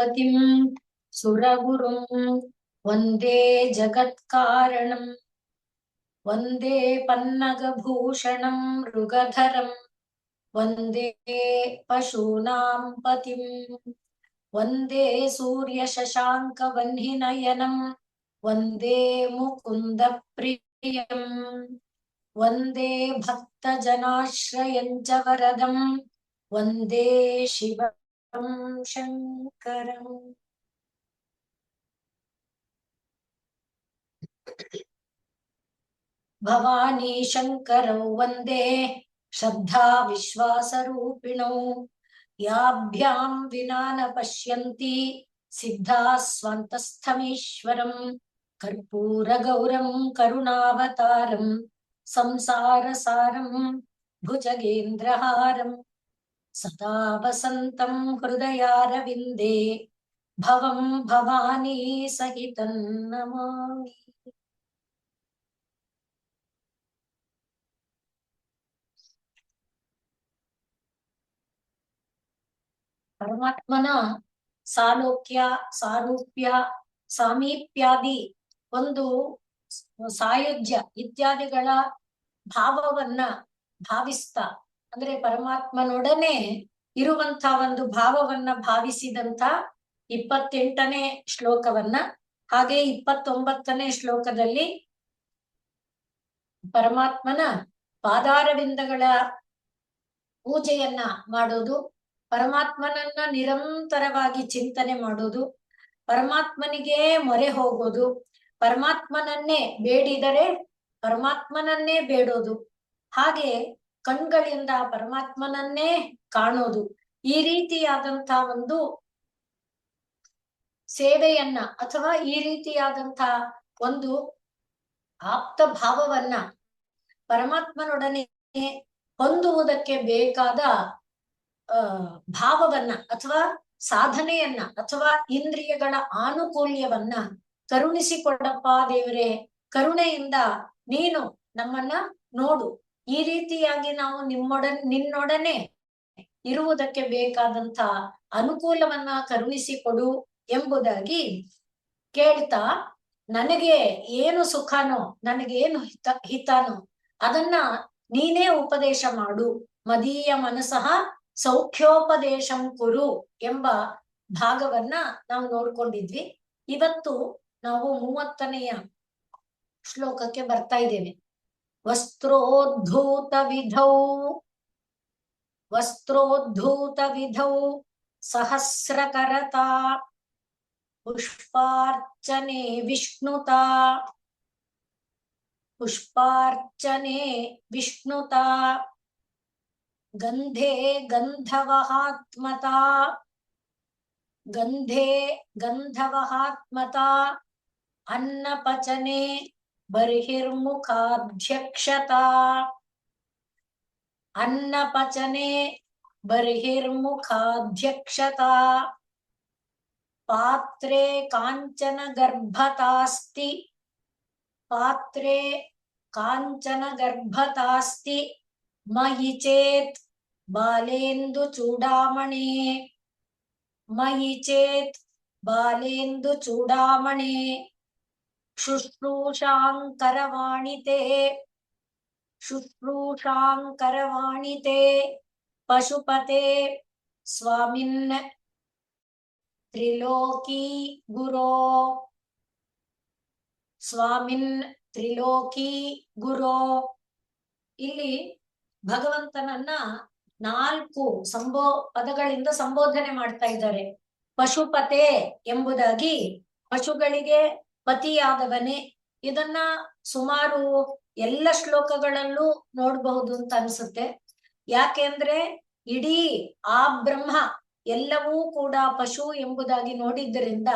ಪತಿಂ ಸುರಗುರುಂ ವಂದೇ ಜಗತ್ಕಾರಣಂ ವಂದೇ ಪನ್ನಗಭೂಷಣಂ ಮೃಗಧರಂ ವಂದೇ ಪಶೂನಾಂ ಪತಿಂ ವಂದೇ ಸೂರ್ಯಶಶಾಂಕವನ್ಹಿನಯನಂ ವಂದೇ ಮುಕುಂದ ಪ್ರಿಯಂ ವಂದೇ ಭಕ್ತಜನಾಶ್ರಯಂ ಚ ವರದಂ ವಂದೇ ಶಿವಂ ಶಂಕರಂ. ಭವಾನಿ ಶಂಕರೌ ವಂದೇ ಶ್ರದ್ಧಾ ವಿಶ್ವಾಸರೂಪಿಣೌ ಯಾಭ್ಯಾಂ ವಿನಾ ನ ಪಶ್ಯಂತಿ ಸಿದ್ಧಾಃ ಸ್ವಾಂತಸ್ಥಮೀಶ್ವರಂ ಕರ್ಪೂರ ಗೌರಂ ಕರುಣಾವತಾರಂ ಸಂಸಾರ ಸಾರಂ ಭುಜಗೇಂದ್ರಹಾರಂ ಸದಾ ವಸಂತಂ ಹೃದಯಾರವಿಂದೇ ಭವಂ ಭವಾನಿ ಸಹಿತಂ ನಮಾಮಿ. ಪರಮಾತ್ಮನ ಸಾಲೋಕ್ಯ, ಸಾರೂಪ್ಯ, ಸಾಮೀಪ್ಯಾದಿ ಒಂದು ಸಾಯುಜ್ಯ ಇತ್ಯಾದಿಗಳ ಭಾವವನ್ನ ಭಾವಿಸ್ತಾ, ಅಂದ್ರೆ ಪರಮಾತ್ಮನೊಡನೆ ಇರುವಂತ ಒಂದು ಭಾವವನ್ನ ಭಾವಿಸಿದಂತ 28ನೇ ಶ್ಲೋಕವನ್ನ, ಹಾಗೆ 29ನೇ ಶ್ಲೋಕದಲ್ಲಿ ಪರಮಾತ್ಮನ ಪಾದಾರವಿಂದಗಳ ಪೂಜೆಯನ್ನ ಮಾಡೋದು, ಪರಮಾತ್ಮನನ್ನ ನಿರಂತರವಾಗಿ ಚಿಂತನೆ ಮಾಡೋದು, ಪರಮಾತ್ಮನಿಗೆ ಮೊರೆ ಹೋಗೋದು, ಪರಮಾತ್ಮನನ್ನೇ ಬೇಡಿದರೆ ಪರಮಾತ್ಮನನ್ನೇ ಬೇಡೋದು, ಹಾಗೆ ಕಣ್ಗಳಿಂದ ಪರಮಾತ್ಮನನ್ನೇ ಕಾಣೋದು, ಈ ರೀತಿಯಾದಂತ ಒಂದು ಸೇವೆಯನ್ನ ಅಥವಾ ಈ ರೀತಿಯಾದಂತ ಒಂದು ಆಪ್ತ ಭಾವವನ್ನ ಪರಮಾತ್ಮನೊಡನೆ ಹೊಂದುವುದಕ್ಕೆ ಬೇಕಾದ ಭಾವವನ್ನ ಅಥವಾ ಸಾಧನೆಯನ್ನ ಅಥವಾ ಇಂದ್ರಿಯಗಳ ಆನುಕೂಲ್ಯವನ್ನ ಕರುಣಿಸಿಕೊಡಪ್ಪ ದೇವರೇ, ಕರುಣೆಯಿಂದ ನೀನು ನಮ್ಮನ್ನ ನೋಡು, ಈ ರೀತಿಯಾಗಿ ನಾವು ನಿನ್ನೊಡನೆ ಇರುವುದಕ್ಕೆ ಬೇಕಾದಂತ ಅನುಕೂಲವನ್ನ ಕರುಣಿಸಿಕೊಡು ಎಂಬುದಾಗಿ ಕೇಳ್ತಾ, ನನಗೆ ಏನು ಸುಖನೋ, ನನಗೇನು ಹಿತನೋ ಅದನ್ನ ನೀನೇ ಉಪದೇಶ ಮಾಡು, ಮದೀಯ ಮನಸಃ ಸೌಖ್ಯೋಪದೇಶಂ ಕುರು ಎಂಬ ಭಾಗವನ್ನ ನಾವು ನೋಡ್ಕೊಂಡಿದ್ವಿ. ಇವತ್ತು ನಾವು 30ನೆಯ ಶ್ಲೋಕಕ್ಕೆ ಬರ್ತಾ ಇದ್ದೇವೆ. ವಸ್ತ್ರೋದ್ಧೂತ ವಿಧೌ ಸಹಸ್ರಕರತಾ ಪುಷ್ಪಾರ್ಚನೆ ವಿಷ್ಣುತಾ ಗಂಧೇ ಗಂಧವಹಾತ್ಮತಾ ಅನ್ನಪಚನೆ ಬರ್ಹಿರ್ಮುಖಾಧ್ಯಕ್ಷತಾ ಪಾತ್ರೆ ಕಾಂಚನ ಗರ್ಭತಾಸ್ತಿ ಮಯಿ ಚೇತ್ ಬಾಲೇಂದು ಚೂಡಾಮಣೆ ಶುಶ್ರೂಷಾಂಕರವಾಣಿತೆ ಪಶುಪತೆ ಸ್ವಾಮಿನ್ ತ್ರಿಲೋಕಿ ಗುರೋ. ಇಲ್ಲಿ ಭಗವಂತನನ್ನ 4 ಪದಗಳಿಂದ ಸಂಬೋಧನೆ ಮಾಡ್ತಾ ಇದ್ದಾರೆ. ಪಶುಪತೆ ಎಂಬುದಾಗಿ ಪಶುಗಳಿಗೆ ಪತಿಯಾದವನೇ. ಇದನ್ನ ಸುಮಾರು ಎಲ್ಲ ಶ್ಲೋಕಗಳಲ್ಲೂ ನೋಡಬಹುದು ಅಂತ ಅನ್ಸುತ್ತೆ. ಯಾಕೆಂದ್ರೆ ಇಡೀ ಆ ಬ್ರಹ್ಮ ಎಲ್ಲವೂ ಕೂಡ ಪಶು ಎಂಬುದಾಗಿ ನೋಡಿದ್ದರಿಂದ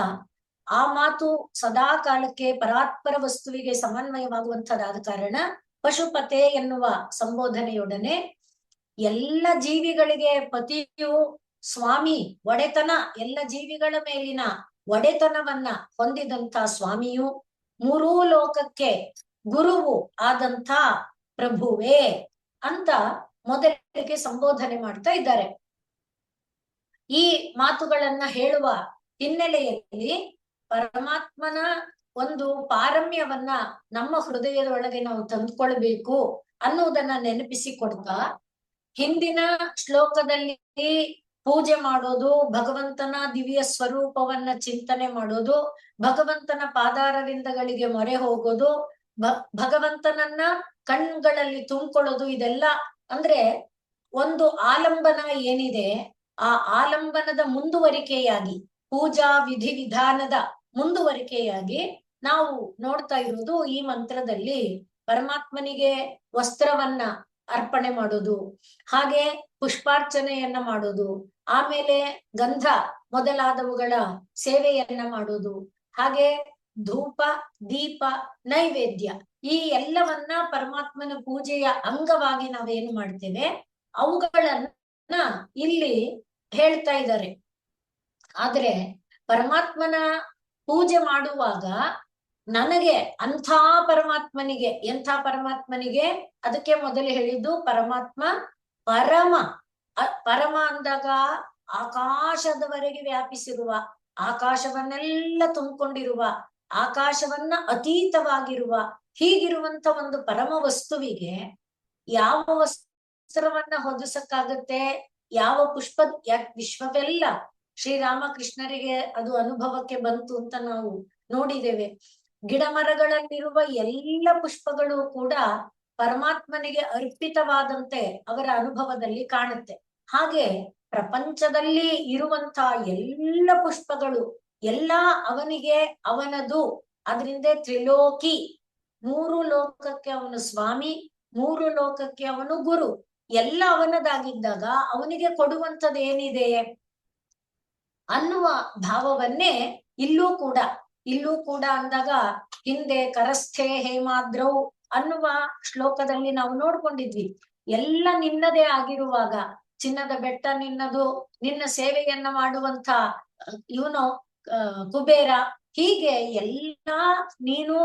ಆ ಮಾತು ಸದಾ ಕಾಲಕ್ಕೆ ಪರಾತ್ಪರ ವಸ್ತುವಿಗೆ ಸಮನ್ವಯವಾಗುವಂತದಾದ ಕಾರಣ ಪಶುಪತೆ ಎನ್ನುವ ಸಂಬೋಧನೆಯೊಡನೆ ಎಲ್ಲ ಜೀವಿಗಳಿಗೆ ಪತಿಯು ಸ್ವಾಮಿ, ಒಡೆತನ, ಎಲ್ಲ ಜೀವಿಗಳ ಮೇಲಿನ ಒಡೆತನವನ್ನ ಹೊಂದಿದಂತ ಸ್ವಾಮಿಯು, 3 ಲೋಕಕ್ಕೆ ಗುರುವು ಆದಂತ ಪ್ರಭುವೇ ಅಂತ ಮೊದಲಿಗೆ ಸಂಬೋಧನೆ ಮಾಡ್ತಾ ಇದ್ದಾರೆ. ಈ ಮಾತುಗಳನ್ನ ಹೇಳುವ ಹಿನ್ನೆಲೆಯಲ್ಲಿ ಪರಮಾತ್ಮನ ಒಂದು ಪಾರಮ್ಯವನ್ನ ನಮ್ಮ ಹೃದಯದೊಳಗೆ ನಾವು ತಂದುಕೊಳ್ಬೇಕು ಅನ್ನುವುದನ್ನ ನೆನಪಿಸಿಕೊಡ್ತಾ, ಹಿಂದಿನ ಶ್ಲೋಕದಲ್ಲಿ ಪೂಜೆ ಮಾಡೋದು, ಭಗವಂತನ ದಿವ್ಯ ಸ್ವರೂಪವನ್ನ ಚಿಂತನೆ ಮಾಡೋದು, ಭಗವಂತನ ಪಾದಾರವಿಂದಗಳಿಗೆ ಮೊರೆ ಹೋಗೋದು, ಭಗವಂತನನ್ನ ಕಣ್ಗಳಲ್ಲಿ ತುಂಬಿಕೊಳ್ಳೋದು, ಇದೆಲ್ಲ ಅಂದ್ರೆ ಒಂದು ಆಲಂಬನ ಏನಿದೆ ಆ ಆಲಂಬನದ ಮುಂದುವರಿಕೆಯಾಗಿ, ಪೂಜಾ ವಿಧಿ ವಿಧಾನದ ಮುಂದುವರಿಕೆಯಾಗಿ ನಾವು ನೋಡ್ತಾ ಇರುವುದು ಈ ಮಂತ್ರದಲ್ಲಿ ಪರಮಾತ್ಮನಿಗೆ ವಸ್ತ್ರವನ್ನ ಅರ್ಪಣೆ ಮಾಡೋದು, ಹಾಗೆ ಪುಷ್ಪಾರ್ಚನೆಯನ್ನ ಮಾಡೋದು, ಆಮೇಲೆ ಗಂಧ ಮೊದಲಾದವುಗಳ ಸೇವೆಯನ್ನ ಮಾಡೋದು, ಹಾಗೆ ಧೂಪ ದೀಪ ನೈವೇದ್ಯ ಈ ಎಲ್ಲವನ್ನ ಪರಮಾತ್ಮನ ಪೂಜೆಯ ಅಂಗವಾಗಿ ನಾವೇನು ಮಾಡ್ತೇವೆ ಅವುಗಳನ್ನ ಇಲ್ಲಿ ಹೇಳ್ತಾ ಇದ್ದಾರೆ. ಆದ್ರೆ ಪರಮಾತ್ಮನ ಪೂಜೆ ಮಾಡುವಾಗ ನನಗೆ ಎಂಥ ಪರಮಾತ್ಮನಿಗೆ ಅದಕ್ಕೆ ಮೊದಲು ಹೇಳಿದ್ದು ಪರಮಾತ್ಮ ಪರಮ. ಪರಮ ಅಂದಾಗ ಆಕಾಶದವರೆಗೆ ವ್ಯಾಪಿಸಿರುವ, ಆಕಾಶವನ್ನೆಲ್ಲ ತುಂಬಿಕೊಂಡಿರುವ, ಆಕಾಶವನ್ನ ಅತೀತವಾಗಿರುವ, ಹೀಗಿರುವಂತ ಒಂದು ಪರಮ ವಸ್ತುವಿಗೆ ಯಾವ ವಸ್ತ್ರವನ್ನ ಹೊದಿಸಕ್ಕಾಗತ್ತೆ? ಯಾವ ಪುಷ್ಪ? ವಿಶ್ವವೆಲ್ಲ ಶ್ರೀರಾಮಕೃಷ್ಣರಿಗೆ ಅದು ಅನುಭವಕ್ಕೆ ಬಂತು ಅಂತ ನಾವು ನೋಡಿದ್ದೇವೆ. ಗಿಡ ಮರಗಳಲ್ಲಿರುವ ಎಲ್ಲ ಪುಷ್ಪಗಳು ಕೂಡ ಪರಮಾತ್ಮನಿಗೆ ಅರ್ಪಿತವಾದಂತೆ ಅವರ ಅನುಭವದಲ್ಲಿ ಕಾಣುತ್ತೆ. ಹಾಗೆ ಪ್ರಪಂಚದಲ್ಲಿ ಇರುವಂತ ಎಲ್ಲ ಪುಷ್ಪಗಳು ಎಲ್ಲ ಅವನಿಗೆ ಅವನದು. ಅದರಿಂದ ತ್ರಿಲೋಕಿ, 3 ಲೋಕಕ್ಕೆ ಅವನು ಸ್ವಾಮಿ, 3 ಲೋಕಕ್ಕೆ ಅವನು ಗುರು, ಎಲ್ಲ ಅವನದಾಗಿದ್ದಾಗ ಅವನಿಗೆ ಕೊಡುವಂಥದ್ದು ಏನಿದೆ ಅನ್ನುವ ಭಾವವನ್ನೇ ಇಲ್ಲೂ ಕೂಡ ಅಂದಾಗ, ಹಿಂದೆ ಕರಸ್ಥೆ ಹೇಮಾದ್ರೌ ಅನ್ನುವ ಶ್ಲೋಕದಲ್ಲಿ ನಾವು ನೋಡ್ಕೊಂಡಿದ್ವಿ. ಎಲ್ಲ ನಿನ್ನದೇ ಆಗಿರುವಾಗ, ಚಿನ್ನದ ಬೆಟ್ಟ ನಿನ್ನದು, ನಿನ್ನ ಸೇವೆಯನ್ನ ಮಾಡುವಂತ ಇವನು ಕುಬೇರ, ಹೀಗೆ ಎಲ್ಲ ನೀನು,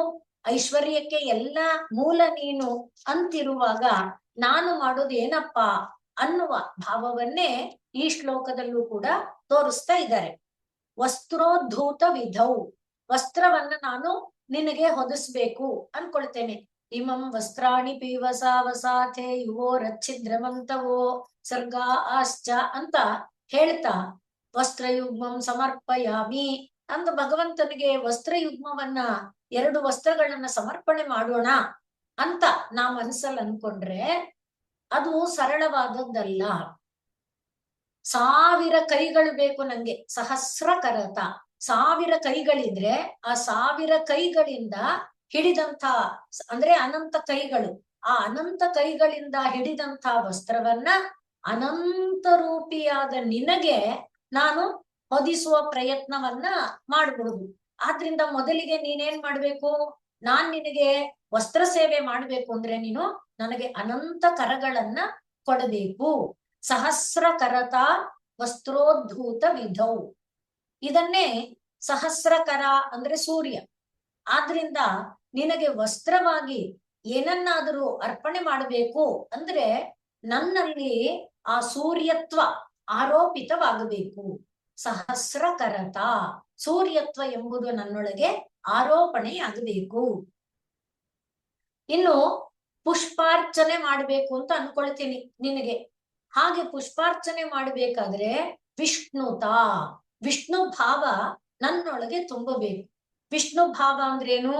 ಐಶ್ವರ್ಯಕ್ಕೆ ಎಲ್ಲ ಮೂಲ ನೀನು ಅಂತಿರುವಾಗ ನಾನು ಮಾಡೋದು ಏನಪ್ಪ ಅನ್ನುವ ಭಾವವನ್ನೇ ಈ ಶ್ಲೋಕದಲ್ಲೂ ಕೂಡ ತೋರಿಸ್ತಾ ಇದ್ದಾರೆ. ವಸ್ತ್ರೋದ್ಧೂತ ವಿಧೌ, ವಸ್ತ್ರವನ್ನ ನಾನು ನಿನಗೆ ಹೊದಿಸ್ಬೇಕು ಅನ್ಕೊಳ್ತೇನೆ. ಇಮಂ ವಸ್ತ್ರಾಣಿ ಪೀವಸಾವಸಾಥೆ ಯುವೋ ರಚ್ಛಿದ್ರಮಂತವೋ ಸರ್ಗ ಆಶ್ಚ ಅಂತ ಹೇಳ್ತಾ ವಸ್ತ್ರಯುಗ್ಮಂ ಸಮರ್ಪಯಾಮಿ ಅಂದ ಭಗವಂತನಿಗೆ ವಸ್ತ್ರಯುಗ್ಮವನ್ನ 2 ವಸ್ತ್ರಗಳನ್ನ ಸಮರ್ಪಣೆ ಮಾಡೋಣ ಅಂತ ನಾ ಮನಸ್ಸಲ್ಲಿ ಅನ್ಕೊಂಡ್ರೆ ಅದು ಸರಳವಾದದ್ದಲ್ಲ. 1000 ಕೈಗಳು ಬೇಕು ನಂಗೆ, ಸಹಸ್ರ ಕರತ. 1000 ಕೈಗಳಿದ್ರೆ ಆ 1000 ಕೈಗಳಿಂದ ಹಿಡಿದಂತ, ಅಂದ್ರೆ ಅನಂತ ಕೈಗಳು, ಆ ಅನಂತ ಕೈಗಳಿಂದ ಹಿಡಿದಂತ ವಸ್ತ್ರವನ್ನ ಅನಂತ ರೂಪಿಯಾದ ನಿನಗೆ ನಾನು ಹೊದಿಸುವ ಪ್ರಯತ್ನವನ್ನ ಮಾಡಬಹುದು. ಆದ್ರಿಂದ ಮೊದಲಿಗೆ ನೀನೇನ್ ಮಾಡ್ಬೇಕು? ನಾನ್ ನಿನಗೆ ವಸ್ತ್ರ ಸೇವೆ ಮಾಡ್ಬೇಕು ಅಂದ್ರೆ ನೀನು ನನಗೆ ಅನಂತ ಕರಗಳನ್ನ ಕೊಡಬೇಕು. ಸಹಸ್ರ ಕರತ ವಸ್ತ್ರೋದ್ಧೂತ ವಿಧೌ, ಇದನ್ನೇ ಸಹಸ್ರ ಕರ ಅಂದ್ರೆ ಸೂರ್ಯ. ಆದ್ರಿಂದ ನಿನಗೆ ವಸ್ತ್ರವಾಗಿ ಏನನ್ನಾದರೂ ಅರ್ಪಣೆ ಮಾಡಬೇಕು ಅಂದ್ರೆ ನನ್ನಲ್ಲಿ ಆ ಸೂರ್ಯತ್ವ ಆರೋಪಿತವಾಗಬೇಕು. ಸಹಸ್ರ ಕರತ, ಸೂರ್ಯತ್ವ ಎಂಬುದು ನನ್ನೊಳಗೆ ಆರೋಪಣೆಯಾಗಬೇಕು. ಇನ್ನು ಪುಷ್ಪಾರ್ಚನೆ ಮಾಡ್ಬೇಕು ಅಂತ ಅನ್ಕೊಳ್ತೀನಿ ನಿನಗೆ. ಹಾಗೆ ಪುಷ್ಪಾರ್ಚನೆ ಮಾಡ್ಬೇಕಾದ್ರೆ ವಿಷ್ಣು ಭಾವ ನನ್ನೊಳಗೆ ತುಂಬಬೇಕು. ವಿಷ್ಣು ಭಾವ ಅಂದ್ರೇನು?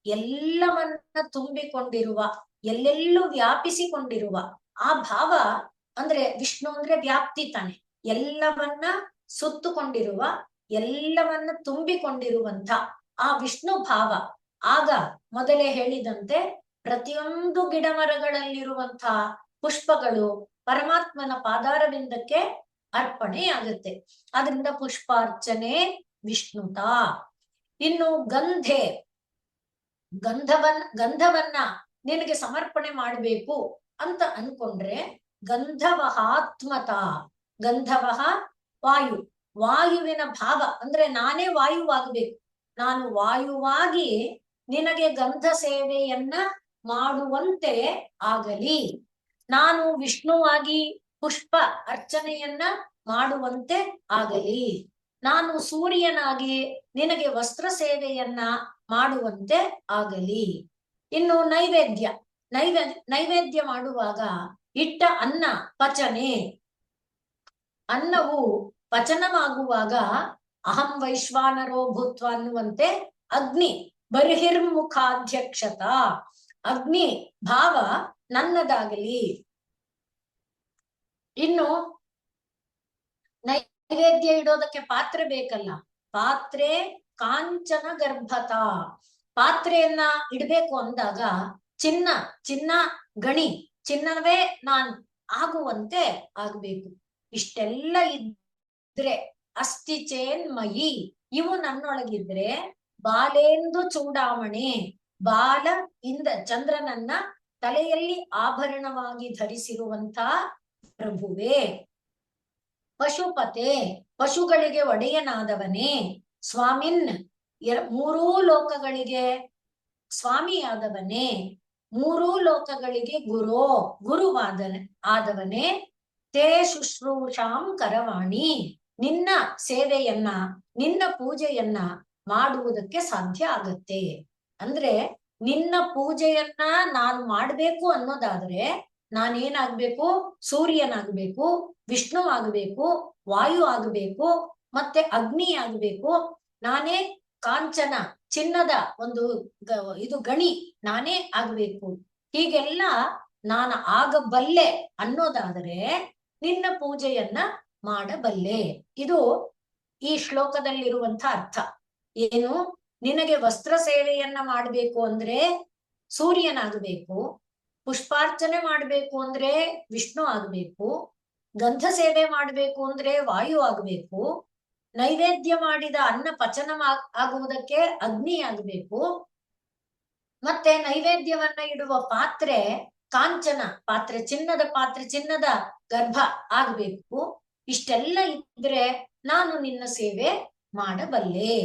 ಎಲ್ಲವನ್ನ ತುಂಬಿಕೊಂಡಿರುವ, ಎಲ್ಲೆಲ್ಲೂ ವ್ಯಾಪಿಸಿಕೊಂಡಿರುವ ಆ ಭಾವ ಅಂದ್ರೆ ವಿಷ್ಣು ಅಂದ್ರೆ ವ್ಯಾಪ್ತಿ ತಾನೆ, ಎಲ್ಲವನ್ನ ಸುತ್ತುಕೊಂಡಿರುವ, ಎಲ್ಲವನ್ನ ತುಂಬಿಕೊಂಡಿರುವಂತ ಆ ವಿಷ್ಣು ಭಾವ. ಆಗ ಮೊದಲೇ ಹೇಳಿದಂತೆ ಪ್ರತಿಯೊಂದು ಗಿಡ ಮರಗಳಲ್ಲಿರುವಂತಹ ಪುಷ್ಪಗಳು ಪರಮಾತ್ಮನ ಪಾದಾರವಿಂದಕ್ಕೆ ಅರ್ಪಣೆಯಾಗುತ್ತೆ. ಅದರಿಂದ ಪುಷ್ಪಾರ್ಚನೆ ವಿಷ್ಣುತ. ಇನ್ನು ಗಂಧವನ್ನ ನಿನಗೆ ಸಮರ್ಪಣೆ ಮಾಡ್ಬೇಕು ಅಂತ ಅನ್ಕೊಂಡ್ರೆ ಗಂಧವಹಾತ್ಮತ. ಗಂಧವಹ ವಾಯುವಿನ ಭಾವ ಅಂದ್ರೆ ನಾನೇ ವಾಯುವಾಗಬೇಕು. ನಾನು ವಾಯುವಾಗಿ ನಿನಗೆ ಗಂಧ ಸೇವೆಯನ್ನ ಮಾಡುವಂತೆ ಆಗಲಿ. ನಾನು ವಿಷ್ಣುವಾಗಿ ಪುಷ್ಪ ಅರ್ಚನೆಯನ್ನ ಮಾಡುವಂತೆ ಆಗಲಿ. ನಾನು ಸೂರ್ಯನಾಗಿ ನಿನಗೆ ವಸ್ತ್ರ ಸೇವೆಯನ್ನ ಮಾಡುವಂತೆ ಆಗಲಿ. ಇನ್ನು ನೈವೇದ್ಯ ಮಾಡುವಾಗ ಇಟ್ಟ ಅನ್ನ ಪಚನೆ, ಅನ್ನವು ಪಚನವಾಗುವಾಗ ಅಹಂ ವೈಶ್ವಾನರೋ ಭೂತ್ವ ಅನ್ನುವಂತೆ ಅಗ್ನಿ ಬರ್ಹಿರ್ಮುಖಾಧ್ಯಕ್ಷತ, ಅಗ್ನಿ ಭಾವ ನನ್ನದಾಗಲಿ. ಇನ್ನು ನೈವೇದ್ಯ ಇಡೋದಕ್ಕೆ ಪಾತ್ರೆ ಬೇಕಲ್ಲ, ಪಾತ್ರೆ ಕಾಂಚನ ಗರ್ಭತ, ಪಾತ್ರೆಯನ್ನ ಇಡ್ಬೇಕು ಅಂದಾಗ ಚಿನ್ನ ಗಣಿ, ಚಿನ್ನವೇ ನಾನ್ ಆಗುವಂತೆ ಆಗ್ಬೇಕು. ಇಷ್ಟೆಲ್ಲ ಇದ್ರೆ ಅಸ್ಥಿ ಚೇನ್ಮಯಿ, ಇವು ನನ್ನೊಳಗಿದ್ರೆ ಬಾಲೇಂದು ಚೂಡಾಮಣೆ, ಬಾಲ ಇಂದ ಚಂದ್ರನನ್ನ ತಲೆಯಲ್ಲಿ ಆಭರಣವಾಗಿ ಧರಿಸಿರುವಂತ ಪ್ರಭುವೇ, ಪಶುಪತೆ ಪಶುಗಳಿಗೆ ಒಡೆಯನಾದವನೇ, ಸ್ವಾಮಿನ್ ಮೂರೂ ಲೋಕಗಳಿಗೆ ಸ್ವಾಮಿಯಾದವನೇ, ಮೂರೂ ಲೋಕಗಳಿಗೆ ಆದವನೇ, ತೇ ಶುಶ್ರೂಷಾಂ ಕರವಾಣಿ, ನಿನ್ನ ಸೇವೆಯನ್ನ ನಿನ್ನ ಪೂಜೆಯನ್ನ ಮಾಡುವುದಕ್ಕೆ ಸಾಧ್ಯ ಆಗತ್ತೆ. ಅಂದ್ರೆ ನಿನ್ನ ಪೂಜೆಯನ್ನ ನಾನು ಮಾಡ್ಬೇಕು ಅನ್ನೋದಾದ್ರೆ ನಾನೇನಾಗ್ಬೇಕು? ಸೂರ್ಯನಾಗ್ಬೇಕು, ವಿಷ್ಣು ಆಗ್ಬೇಕು, ವಾಯು ಆಗ್ಬೇಕು, ಮತ್ತೆ ಅಗ್ನಿ ಆಗ್ಬೇಕು. ನಾನೇ ಕಾಂಚನ ಚಿನ್ನದ ಒಂದು ಇದು ಗಣಿ ನಾನೇ ಆಗ್ಬೇಕು. ಹೀಗೆಲ್ಲ ನಾನು ಆಗಬಲ್ಲೆ ಅನ್ನೋದಾದರೆ ನಿನ್ನ ಪೂಜೆಯನ್ನ ಮಾಡಬಲ್ಲೆ. ಇದು ಈ ಶ್ಲೋಕದಲ್ಲಿರುವಂತ ಅರ್ಥ. ಏನು? ನಿನಗೆ ವಸ್ತ್ರ ಸೇವೆಯನ್ನ ಮಾಡ್ಬೇಕು ಅಂದ್ರೆ ಸೂರ್ಯನಾಗಬೇಕು, ಪುಷ್ಪಾರ್ಚನೆ ಮಾಡ್ಬೇಕು ಅಂದ್ರೆ ವಿಷ್ಣು ಆಗ್ಬೇಕು, ಗಂಧ ಸೇವೆ ಮಾಡ್ಬೇಕು ಅಂದ್ರೆ ವಾಯು ಆಗ್ಬೇಕು, ನೈವೇದ್ಯ ಮಾಡಿದ ಅನ್ನ ಪಚನ ಆಗುವುದಕ್ಕೆ ಅಗ್ನಿ ಆಗ್ಬೇಕು, ಮತ್ತೆ ನೈವೇದ್ಯವನ್ನ ಇಡುವ ಪಾತ್ರೆ ಕಾಂಚನ ಪಾತ್ರೆ, ಚಿನ್ನದ ಪಾತ್ರೆ, ಚಿನ್ನದ ಗರ್ಭ ಆಗ್ಬೇಕು. ಇಷ್ಟೆಲ್ಲ ಇದ್ರೆ ನಾನು ನಿನ್ನ ಸೇವೆ ಮಾಡಬಲ್ಲೆ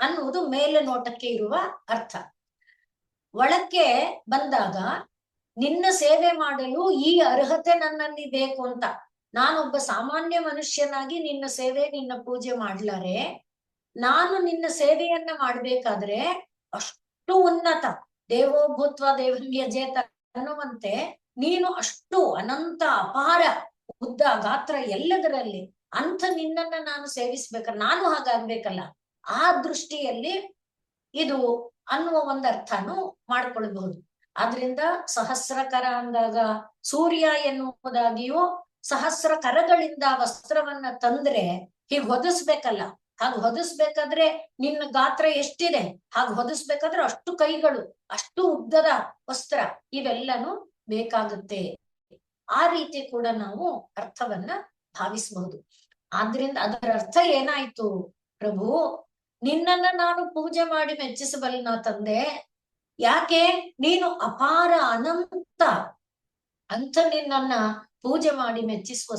ಅನ್ನುವುದು ಮೇಲೆ ನೋಟಕ್ಕೆ ಇರುವ ಅರ್ಥ. ಒಳಕ್ಕೆ ಬಂದಾಗ ನಿನ್ನ ಸೇವೆ ಮಾಡಲು ಈ ಅರ್ಹತೆ ನನ್ನಲ್ಲಿ ಬೇಕು ಅಂತ, ನಾನೊಬ್ಬ ಸಾಮಾನ್ಯ ಮನುಷ್ಯನಾಗಿ ನಿನ್ನ ಸೇವೆ ನಿನ್ನ ಪೂಜೆ ಮಾಡ್ಲಾರೆ. ನಾನು ನಿನ್ನ ಸೇವೆಯನ್ನ ಮಾಡ್ಬೇಕಾದ್ರೆ ಅಷ್ಟು ಉನ್ನತ, ದೇವೋ ಭೂತ್ವ ದೇವನ್ಯಜೇತ ಅನ್ನುವಂತೆ ನೀನು ಅಷ್ಟು ಅನಂತ ಅಪಾರ ಉದ್ದ ಗಾತ್ರ ಎಲ್ಲದರಲ್ಲಿ ಅಂಥ ನಿನ್ನನ್ನ ನಾನು ಸೇವಿಸ್ಬೇಕಾದ್ರೆ ನಾನು ಹಾಗಾಗ್ಬೇಕಲ್ಲ. ಆ ದೃಷ್ಟಿಯಲ್ಲಿ ಇದು ಅನ್ನುವ ಒಂದು ಅರ್ಥನು ಮಾಡ್ಕೊಳ್ಬಹುದು. ಆದ್ರಿಂದ ಸಹಸ್ರಕರ ಅಂದಾಗ ಸೂರ್ಯ ಎನ್ನುವುದಾಗಿಯೂ ಸಹಸ್ರ ಕರಗಳಿಂದ ವಸ್ತ್ರವನ್ನ ತಂದ್ರೆ ಹೀಗ್ ಹೊದಿಸ್ಬೇಕಲ್ಲ. ಹಾಗೆ ಹೊದಿಸ್ಬೇಕಾದ್ರೆ ನಿನ್ನ ಗಾತ್ರ ಎಷ್ಟಿದೆ ಹಾಗೆ ಹೊದಿಸ್ಬೇಕಾದ್ರೆ ಅಷ್ಟು ಕೈಗಳು, ಅಷ್ಟು ಉದ್ದದ ವಸ್ತ್ರ ಇವೆಲ್ಲನೂ ಬೇಕಾಗುತ್ತೆ. ಆ ರೀತಿ ಕೂಡ ನಾವು ಅರ್ಥವನ್ನ ಭಾವಿಸಬಹುದು. ಆದ್ರಿಂದ ಅದರ ಅರ್ಥ ಏನಾಯ್ತು? ಪ್ರಭು, ನಿನ್ನನ್ನ ನಾನು ಪೂಜೆ ಮಾಡಿ ಮೆಚ್ಚಿಸಬಲ್ಲ ತಂದೆ. ಯಾಕೆ? ನೀನು ಅಪಾರ ಅನಂತ, ಅಂತ ನಿನ್ನನ್ನ ಪೂಜೆ ಮಾಡಿ ಮೆಚ್ಚಿಸುವ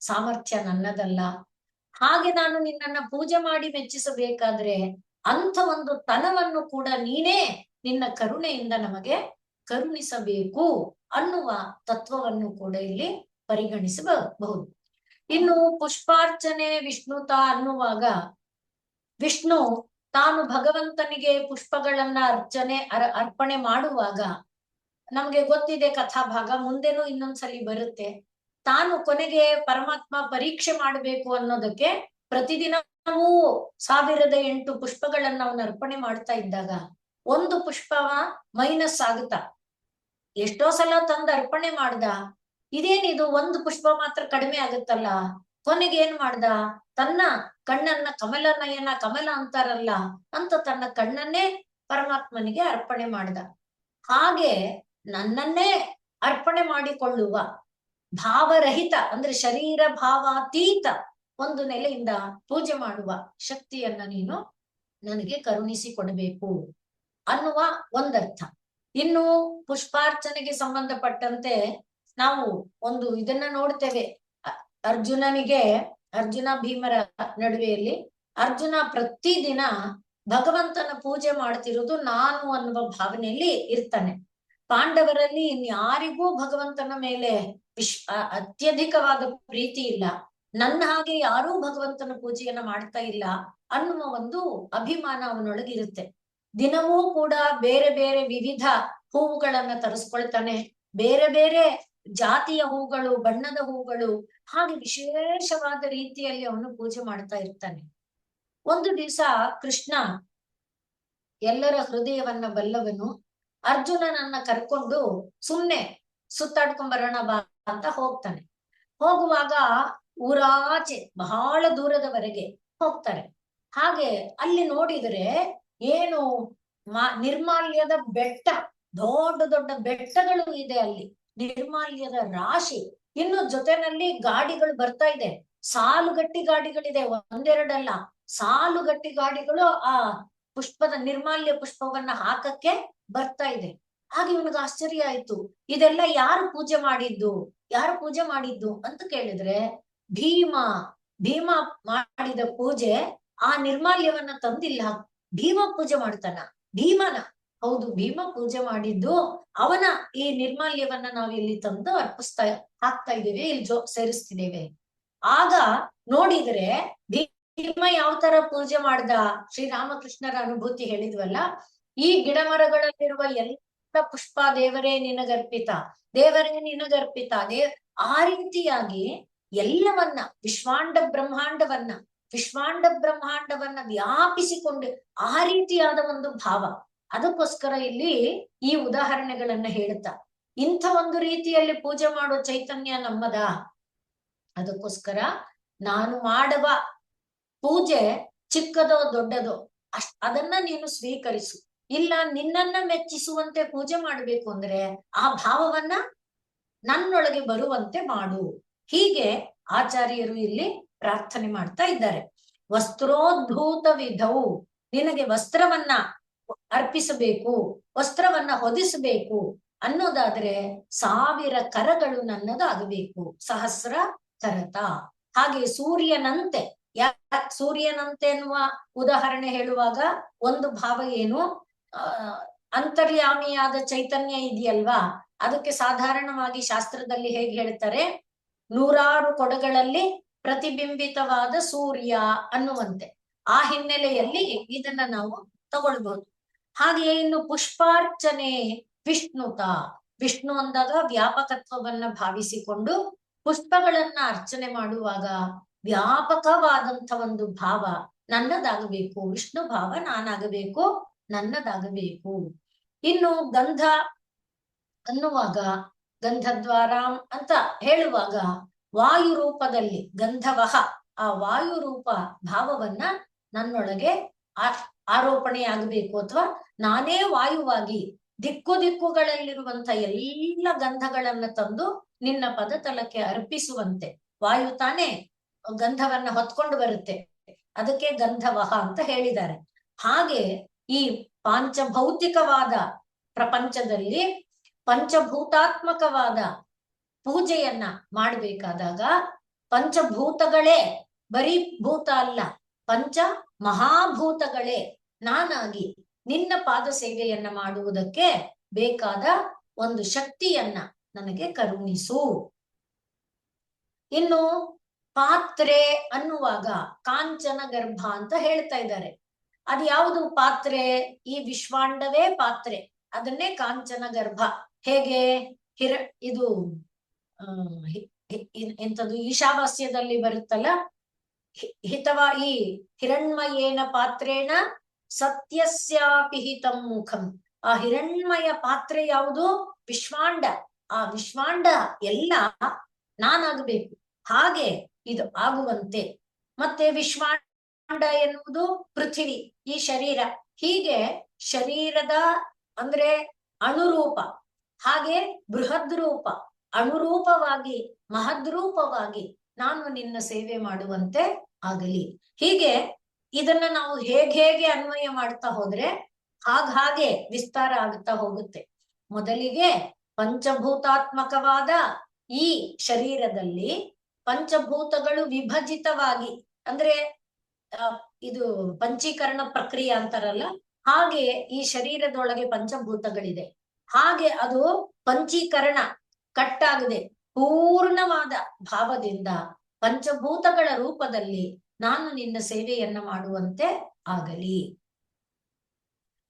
ಸಾಮರ್ಥ್ಯ ನನ್ನದಲ್ಲ. ಹಾಗೆ ನಾನು ನಿನ್ನನ್ನ ಪೂಜೆ ಮಾಡಿ ಮೆಚ್ಚಿಸಬೇಕಾದ್ರೆ ಅಂಥ ಒಂದು ತನವನ್ನು ಕೂಡ ನೀನೇ ನಿನ್ನ ಕರುಣೆಯಿಂದ ನಮಗೆ ಕರುಣಿಸಬೇಕು ಅನ್ನುವ ತತ್ವವನ್ನು ಕೂಡ ಇಲ್ಲಿ ಪರಿಗಣಿಸಬಹುದು. ಇನ್ನು ಪುಷ್ಪಾರ್ಚನೆ ವಿಷ್ಣುತ ಅನ್ನುವಾಗ ವಿಷ್ಣು ತಾನು ಭಗವಂತನಿಗೆ ಪುಷ್ಪಗಳನ್ನ ಅರ್ಪಣೆ ಮಾಡುವಾಗ ನಮ್ಗೆ ಗೊತ್ತಿದೆ ಕಥಾಭಾಗ, ಮುಂದೆನೂ ಇನ್ನೊಂದ್ಸಲಿ ಬರುತ್ತೆ. ತಾನು ಕೊನೆಗೆ ಪರಮಾತ್ಮ ಪರೀಕ್ಷೆ ಮಾಡಬೇಕು ಅನ್ನೋದಕ್ಕೆ ಪ್ರತಿದಿನವೂ 1008 ಪುಷ್ಪಗಳನ್ನ ಅವನು ಅರ್ಪಣೆ ಮಾಡ್ತಾ ಇದ್ದಾಗ ಒಂದು ಪುಷ್ಪವ ಮೈನಸ್ ಆಗುತ್ತಾ, ಎಷ್ಟೋ ಸಲ ತಂದು ಅರ್ಪಣೆ ಮಾಡ್ದ, ಇದೇನಿದು ಒಂದು ಪುಷ್ಪ ಮಾತ್ರ ಕಡಿಮೆ ಆಗುತ್ತಲ್ಲ. ಕೊನೆಗೆ ಏನ್ ಮಾಡ್ದ? ತನ್ನ ಕಣ್ಣನ್ನ ಕಮಲ ಅಂತಾರಲ್ಲ ಅಂತ ತನ್ನ ಕಣ್ಣನ್ನೇ ಪರಮಾತ್ಮನಿಗೆ ಅರ್ಪಣೆ ಮಾಡ್ದ. ಹಾಗೆ ನನ್ನನ್ನೇ ಅರ್ಪಣೆ ಮಾಡಿಕೊಳ್ಳುವ ಭಾವರಹಿತ ಅಂದ್ರೆ ಶರೀರ ಭಾವಾತೀತ ಒಂದು ನೆಲೆಯಿಂದ ಪೂಜೆ ಮಾಡುವ ಶಕ್ತಿಯನ್ನ ನೀನು ನನಗೆ ಕರುಣಿಸಿ ಕೊಡಬೇಕು ಅನ್ನುವ ಒಂದರ್ಥ. ಇನ್ನು ಪುಷ್ಪಾರ್ಚನೆಗೆ ಸಂಬಂಧಪಟ್ಟಂತೆ ನಾವು ಒಂದು ಇದನ್ನ ನೋಡ್ತೇವೆ. ಅರ್ಜುನ ಭೀಮರ ನಡುವೆಯಲ್ಲಿ ಅರ್ಜುನ ಪ್ರತಿದಿನ ಭಗವಂತನ ಪೂಜೆ ಮಾಡ್ತಿರೋದು ನಾನು ಅನ್ನುವ ಭಾವನೆಯಲ್ಲಿ ಇರ್ತಾನೆ. ಪಾಂಡವರಲ್ಲಿ ಇನ್ಯಾರಿಗೂ ಭಗವಂತನ ಮೇಲೆ ಅತ್ಯಧಿಕವಾದ ಪ್ರೀತಿ ಇಲ್ಲ. ನನ್ನ ಹಾಗೆ ಯಾರೂ ಭಗವಂತನ ಪೂಜೆಯನ್ನ ಮಾಡ್ತಾ ಇಲ್ಲ ಅನ್ನುವ ಒಂದು ಅಭಿಮಾನ ಅವನೊಳಗಿರುತ್ತೆ. ದಿನವೂ ಕೂಡ ಬೇರೆ ಬೇರೆ ವಿವಿಧ ಹೂವುಗಳನ್ನ ತರಿಸ್ಕೊಳ್ತಾನೆ, ಬೇರೆ ಬೇರೆ ಜಾತಿಯ ಹೂಗಳು, ಬಣ್ಣದ ಹೂಗಳು, ಹಾಗೆ ವಿಶೇಷವಾದ ರೀತಿಯಲ್ಲಿ ಅವನು ಪೂಜೆ ಮಾಡ್ತಾ ಇರ್ತಾನೆ. ಒಂದು ದಿವಸ ಕೃಷ್ಣ ಎಲ್ಲರ ಹೃದಯವನ್ನ ಬಲ್ಲವನು, ಅರ್ಜುನನನ್ನ ಕರ್ಕೊಂಡು ಸುಮ್ನೆ ಸುತ್ತಾಡ್ಕೊಂಡ್ ಬರೋಣ ಬಾ ಅಂತ ಹೋಗ್ತಾನೆ. ಹೋಗುವಾಗ ಊರಾಚೆ ಬಹಳ ದೂರದವರೆಗೆ ಹೋಗ್ತಾರೆ. ಹಾಗೆ ಅಲ್ಲಿ ನೋಡಿದರೆ ಏನು ನಿರ್ಮಾಲ್ಯದ ಬೆಟ್ಟ, ದೊಡ್ಡ ದೊಡ್ಡ ಬೆಟ್ಟಗಳು ಇದೆ ಅಲ್ಲಿ, ನಿರ್ಮಾಲ್ಯದ ರಾಶಿ. ಇನ್ನು ಜೊತೆನಲ್ಲಿ ಗಾಡಿಗಳು ಬರ್ತಾ ಇದೆ, ಸಾಲುಗಟ್ಟಿ ಗಾಡಿಗಳಿದೆ, ಒಂದೆರಡಲ್ಲ, ಸಾಲುಗಟ್ಟಿ ಗಾಡಿಗಳು ಆ ಪುಷ್ಪದ ನಿರ್ಮಾಲ್ಯ ಪುಷ್ಪವನ್ನ ಹಾಕಕ್ಕೆ ಬರ್ತಾ ಇದೆ. ಹಾಗೆ ಇವನಿಗೆ ಆಶ್ಚರ್ಯ ಆಯ್ತು, ಇದೆಲ್ಲ ಯಾರು ಪೂಜೆ ಮಾಡಿದ್ದು, ಯಾರು ಪೂಜೆ ಮಾಡಿದ್ದು ಅಂತ ಕೇಳಿದ್ರೆ, ಭೀಮ ಮಾಡಿದ ಪೂಜೆ, ಆ ನಿರ್ಮಾಲ್ಯವನ್ನ ತಂದಿಲ್ಲ, ಭೀಮ ಪೂಜೆ ಮಾಡ್ತಾನ. ಭೀಮನ? ಹೌದು, ಭೀಮ ಪೂಜೆ ಮಾಡಿದ್ದು, ಅವನ ಈ ನಿರ್ಮಾಲ್ಯವನ್ನ ನಾವಿಲ್ಲಿ ತಂದು ಹಾಕ್ತಾ ಇದ್ದೇವೆ, ಇಲ್ಲಿ ಸೇರಿಸ್ತಿದ್ದೇವೆ. ಆಗ ನೋಡಿದ್ರೆ ಭೀಮ ಯಾವ ತರ ಪೂಜೆ ಮಾಡ್ದ, ಶ್ರೀರಾಮಕೃಷ್ಣರ ಅನುಭೂತಿ ಹೇಳಿದ್ವಲ್ಲ, ಈ ಗಿಡ ಮರಗಳಲ್ಲಿರುವ ಎಲ್ಲ ಪುಷ್ಪ ದೇವರೇ ನಿನಗರ್ಪಿತ, ದೇವರೇ ನಿನಗರ್ಪಿತ, ಆ ರೀತಿಯಾಗಿ ಎಲ್ಲವನ್ನ ವಿಶ್ವಾಂಡ ಬ್ರಹ್ಮಾಂಡವನ್ನ ವ್ಯಾಪಿಸಿಕೊಂಡು ಆ ರೀತಿಯಾದ ಒಂದು ಭಾವ. ಅದಕ್ಕೋಸ್ಕರ ಇಲ್ಲಿ ಈ ಉದಾಹರಣೆಗಳನ್ನ ಹೇಳುತ್ತಾ, ಇಂಥ ಒಂದು ರೀತಿಯಲ್ಲಿ ಪೂಜೆ ಮಾಡೋ ಚೈತನ್ಯ ನಮ್ಮದ. ಅದಕ್ಕೋಸ್ಕರ ನಾನು ಮಾಡುವ ಪೂಜೆ ಚಿಕ್ಕದೋ ದೊಡ್ಡದೋ ಅದನ್ನ ನೀನು ಸ್ವೀಕರಿಸು. ಇಲ್ಲ, ನಿನ್ನನ್ನ ಮೆಚ್ಚಿಸುವಂತೆ ಪೂಜೆ ಮಾಡ್ಬೇಕು ಅಂದ್ರೆ ಆ ಭಾವವನ್ನ ನನ್ನೊಳಗೆ ಬರುವಂತೆ ಮಾಡು. ಹೀಗೆ ಆಚಾರ್ಯರು ಇಲ್ಲಿ ಪ್ರಾರ್ಥನೆ ಮಾಡ್ತಾ ಇದ್ದಾರೆ. ವಸ್ತ್ರೋದ್ಭೂತ ವಿಧವು, ನಿನಗೆ ವಸ್ತ್ರವನ್ನ ಅರ್ಪಿಸಬೇಕು, ವಸ್ತ್ರವನ್ನ ಹೊದಿಸಬೇಕು ಅನ್ನೋದಾದ್ರೆ 1000 ಕರಗಳು ನನ್ನದಾಗಬೇಕು, ಸಹಸ್ರ ಕರತ. ಹಾಗೆ ಸೂರ್ಯನಂತೆ, ಸೂರ್ಯನಂತೆ ಎನ್ನುವ ಉದಾಹರಣೆ ಹೇಳುವಾಗ ಒಂದು ಭಾವ ಏನು, ಅಂತರ್ಯಾಮಿಯಾದ ಚೈತನ್ಯ ಇದೆಯಲ್ವಾ, ಅದಕ್ಕೆ ಸಾಧಾರಣವಾಗಿ ಶಾಸ್ತ್ರದಲ್ಲಿ ಹೇಗೆ ಹೇಳ್ತಾರೆ, 100 ಕೊಡಗಳಲ್ಲಿ ಪ್ರತಿಬಿಂಬಿತವಾದ ಸೂರ್ಯ ಅನ್ನುವಂತೆ. ಆ ಹಿನ್ನೆಲೆಯಲ್ಲಿ ಇದನ್ನ ನಾವು ತಗೊಳ್ಬಹುದು. ಹಾಗೆಯೇ ಇನ್ನು ಪುಷ್ಪಾರ್ಚನೆ ವಿಷ್ಣುತ, ವಿಷ್ಣು ಅಂದಾಗ ವ್ಯಾಪಕತ್ವವನ್ನ ಭಾವಿಸಿಕೊಂಡು ಪುಷ್ಪಗಳನ್ನ ಅರ್ಚನೆ ಮಾಡುವಾಗ ವ್ಯಾಪಕವಾದಂಥ ಒಂದು ಭಾವ ನನ್ನದಾಗಬೇಕು, ವಿಷ್ಣು ಭಾವ ನಾನಾಗಬೇಕು, ನನ್ನದಾಗಬೇಕು. ಇನ್ನು ಗಂಧ ಅನ್ನುವಾಗ, ಗಂಧದ್ವಾರಾಂ ಅಂತ ಹೇಳುವಾಗ ವಾಯು ರೂಪದಲ್ಲಿ ಗಂಧವಹ, ಆ ವಾಯು ರೂಪ ಭಾವವನ್ನ ನನ್ನೊಳಗೆ ಆರೋಪಣೆಯಾಗಬೇಕು, ಅಥವಾ ನಾನೇ ವಾಯುವಾಗಿ ದಿಕ್ಕುಗಳಲ್ಲಿರುವಂತ ಎಲ್ಲ ಗಂಧಗಳನ್ನ ತಂದು ನಿನ್ನ ಪದತಲಕ್ಕೆ ಅರ್ಪಿಸುವಂತೆ. ವಾಯು ತಾನೇ ಗಂಧವನ್ನ ಹೊತ್ಕೊಂಡು ಬರುತ್ತೆ, ಅದಕ್ಕೆ ಗಂಧವಹ ಅಂತ ಹೇಳಿದ್ದಾರೆ. ಹಾಗೆ ಈ ಪಾಂಚಭೌತಿಕವಾದ ಪ್ರಪಂಚದಲ್ಲಿ ಪಂಚಭೂತಾತ್ಮಕವಾದ ಪೂಜೆಯನ್ನ ಮಾಡಬೇಕಾದಾಗ ಪಂಚಭೂತಗಳೇ, ಬರೀ ಭೂತ ಅಲ್ಲ, ಪಂಚ ಮಹಾಭೂತಗಳೇ ನಾನಾಗಿ ನಿನ್ನ ಪಾದ ಸೇವೆಯನ್ನ ಮಾಡುವುದಕ್ಕೆ ಬೇಕಾದ ಒಂದು ಶಕ್ತಿಯನ್ನ ನನಗೆ ಕರುಣಿಸು. ಇನ್ನು ಪಾತ್ರೆ ಅನ್ನುವಾಗ ಕಾಂಚನ ಗರ್ಭ ಅಂತ ಹೇಳ್ತಾ ಇದ್ದಾರೆ. ಅದು ಯಾವುದು ಪಾತ್ರೆ? ಈ ವಿಶ್ವಾಂಡವೇ ಪಾತ್ರೆ, ಅದನ್ನೇ ಕಾಂಚನ ಗರ್ಭ. ಹೇಗೆ ಇದು ಎಂತದು ಈಶಾವಾಸ್ಯದಲ್ಲಿ ಬರುತ್ತಲ್ಲ, ಈ ಹಿರಣ್ಮಯೇನ ಪಾತ್ರೇಣ ಸತ್ಯಸ್ಯಾಪಿ ಹಿತಂ ಮುಖಂ. ಆ ಹಿರಣ್ಮಯ ಪಾತ್ರೆ ಯಾವುದು? ವಿಶ್ವಾಂಡ. ಆ ವಿಶ್ವಾಂಡ ಎಲ್ಲ ನಾನಾಗಬೇಕು, ಹಾಗೆ ಇದು ಆಗುವಂತೆ. ಮತ್ತೆ ವಿಶ್ವಾಂಡ ಎನ್ನುವುದು ಪೃಥ್ವಿ, ಈ ಶರೀರ. ಹೀಗೆ ಶರೀರದ ಅಂದ್ರೆ ಅಣುರೂಪ, ಹಾಗೆ ಬೃಹದ್ ರೂಪ, ಅಣುರೂಪವಾಗಿ ಮಹದ್ರೂಪವಾಗಿ ನಾನು ನಿನ್ನ ಸೇವೆ ಮಾಡುವಂತೆ ಆಗಲಿ. ಹೀಗೆ ಇದನ್ನ ನಾವು ಹೇಗೆ ಅನ್ವಯ ಮಾಡ್ತಾ ಹೋದ್ರೆ ಹಾಗೆ ವಿಸ್ತಾರ ಆಗುತ್ತಾ ಹೋಗುತ್ತೆ. ಮೊದಲಿಗೆ ಪಂಚಭೂತಾತ್ಮಕವಾದ ಈ ಶರೀರದಲ್ಲಿ ಪಂಚಭೂತಗಳು ವಿಭಜಿತವಾಗಿ, ಅಂದ್ರೆ ಇದು ಪಂಚೀಕರಣ ಪ್ರಕ್ರಿಯೆ ಅಂತಾರಲ್ಲ, ಹಾಗೆ ಈ ಶರೀರದೊಳಗೆ ಪಂಚಭೂತಗಳಿದೆ. ಹಾಗೆ ಅದು ಪಂಚೀಕರಣ ಕಟ್ಟಾಗದೆ ಪೂರ್ಣವಾದ ಭಾವದಿಂದ ಪಂಚಭೂತಗಳ ರೂಪದಲ್ಲಿ ನಾನು ನಿನ್ನ ಸೇವೆಯನ್ನ ಮಾಡುವಂತೆ ಆಗಲಿ.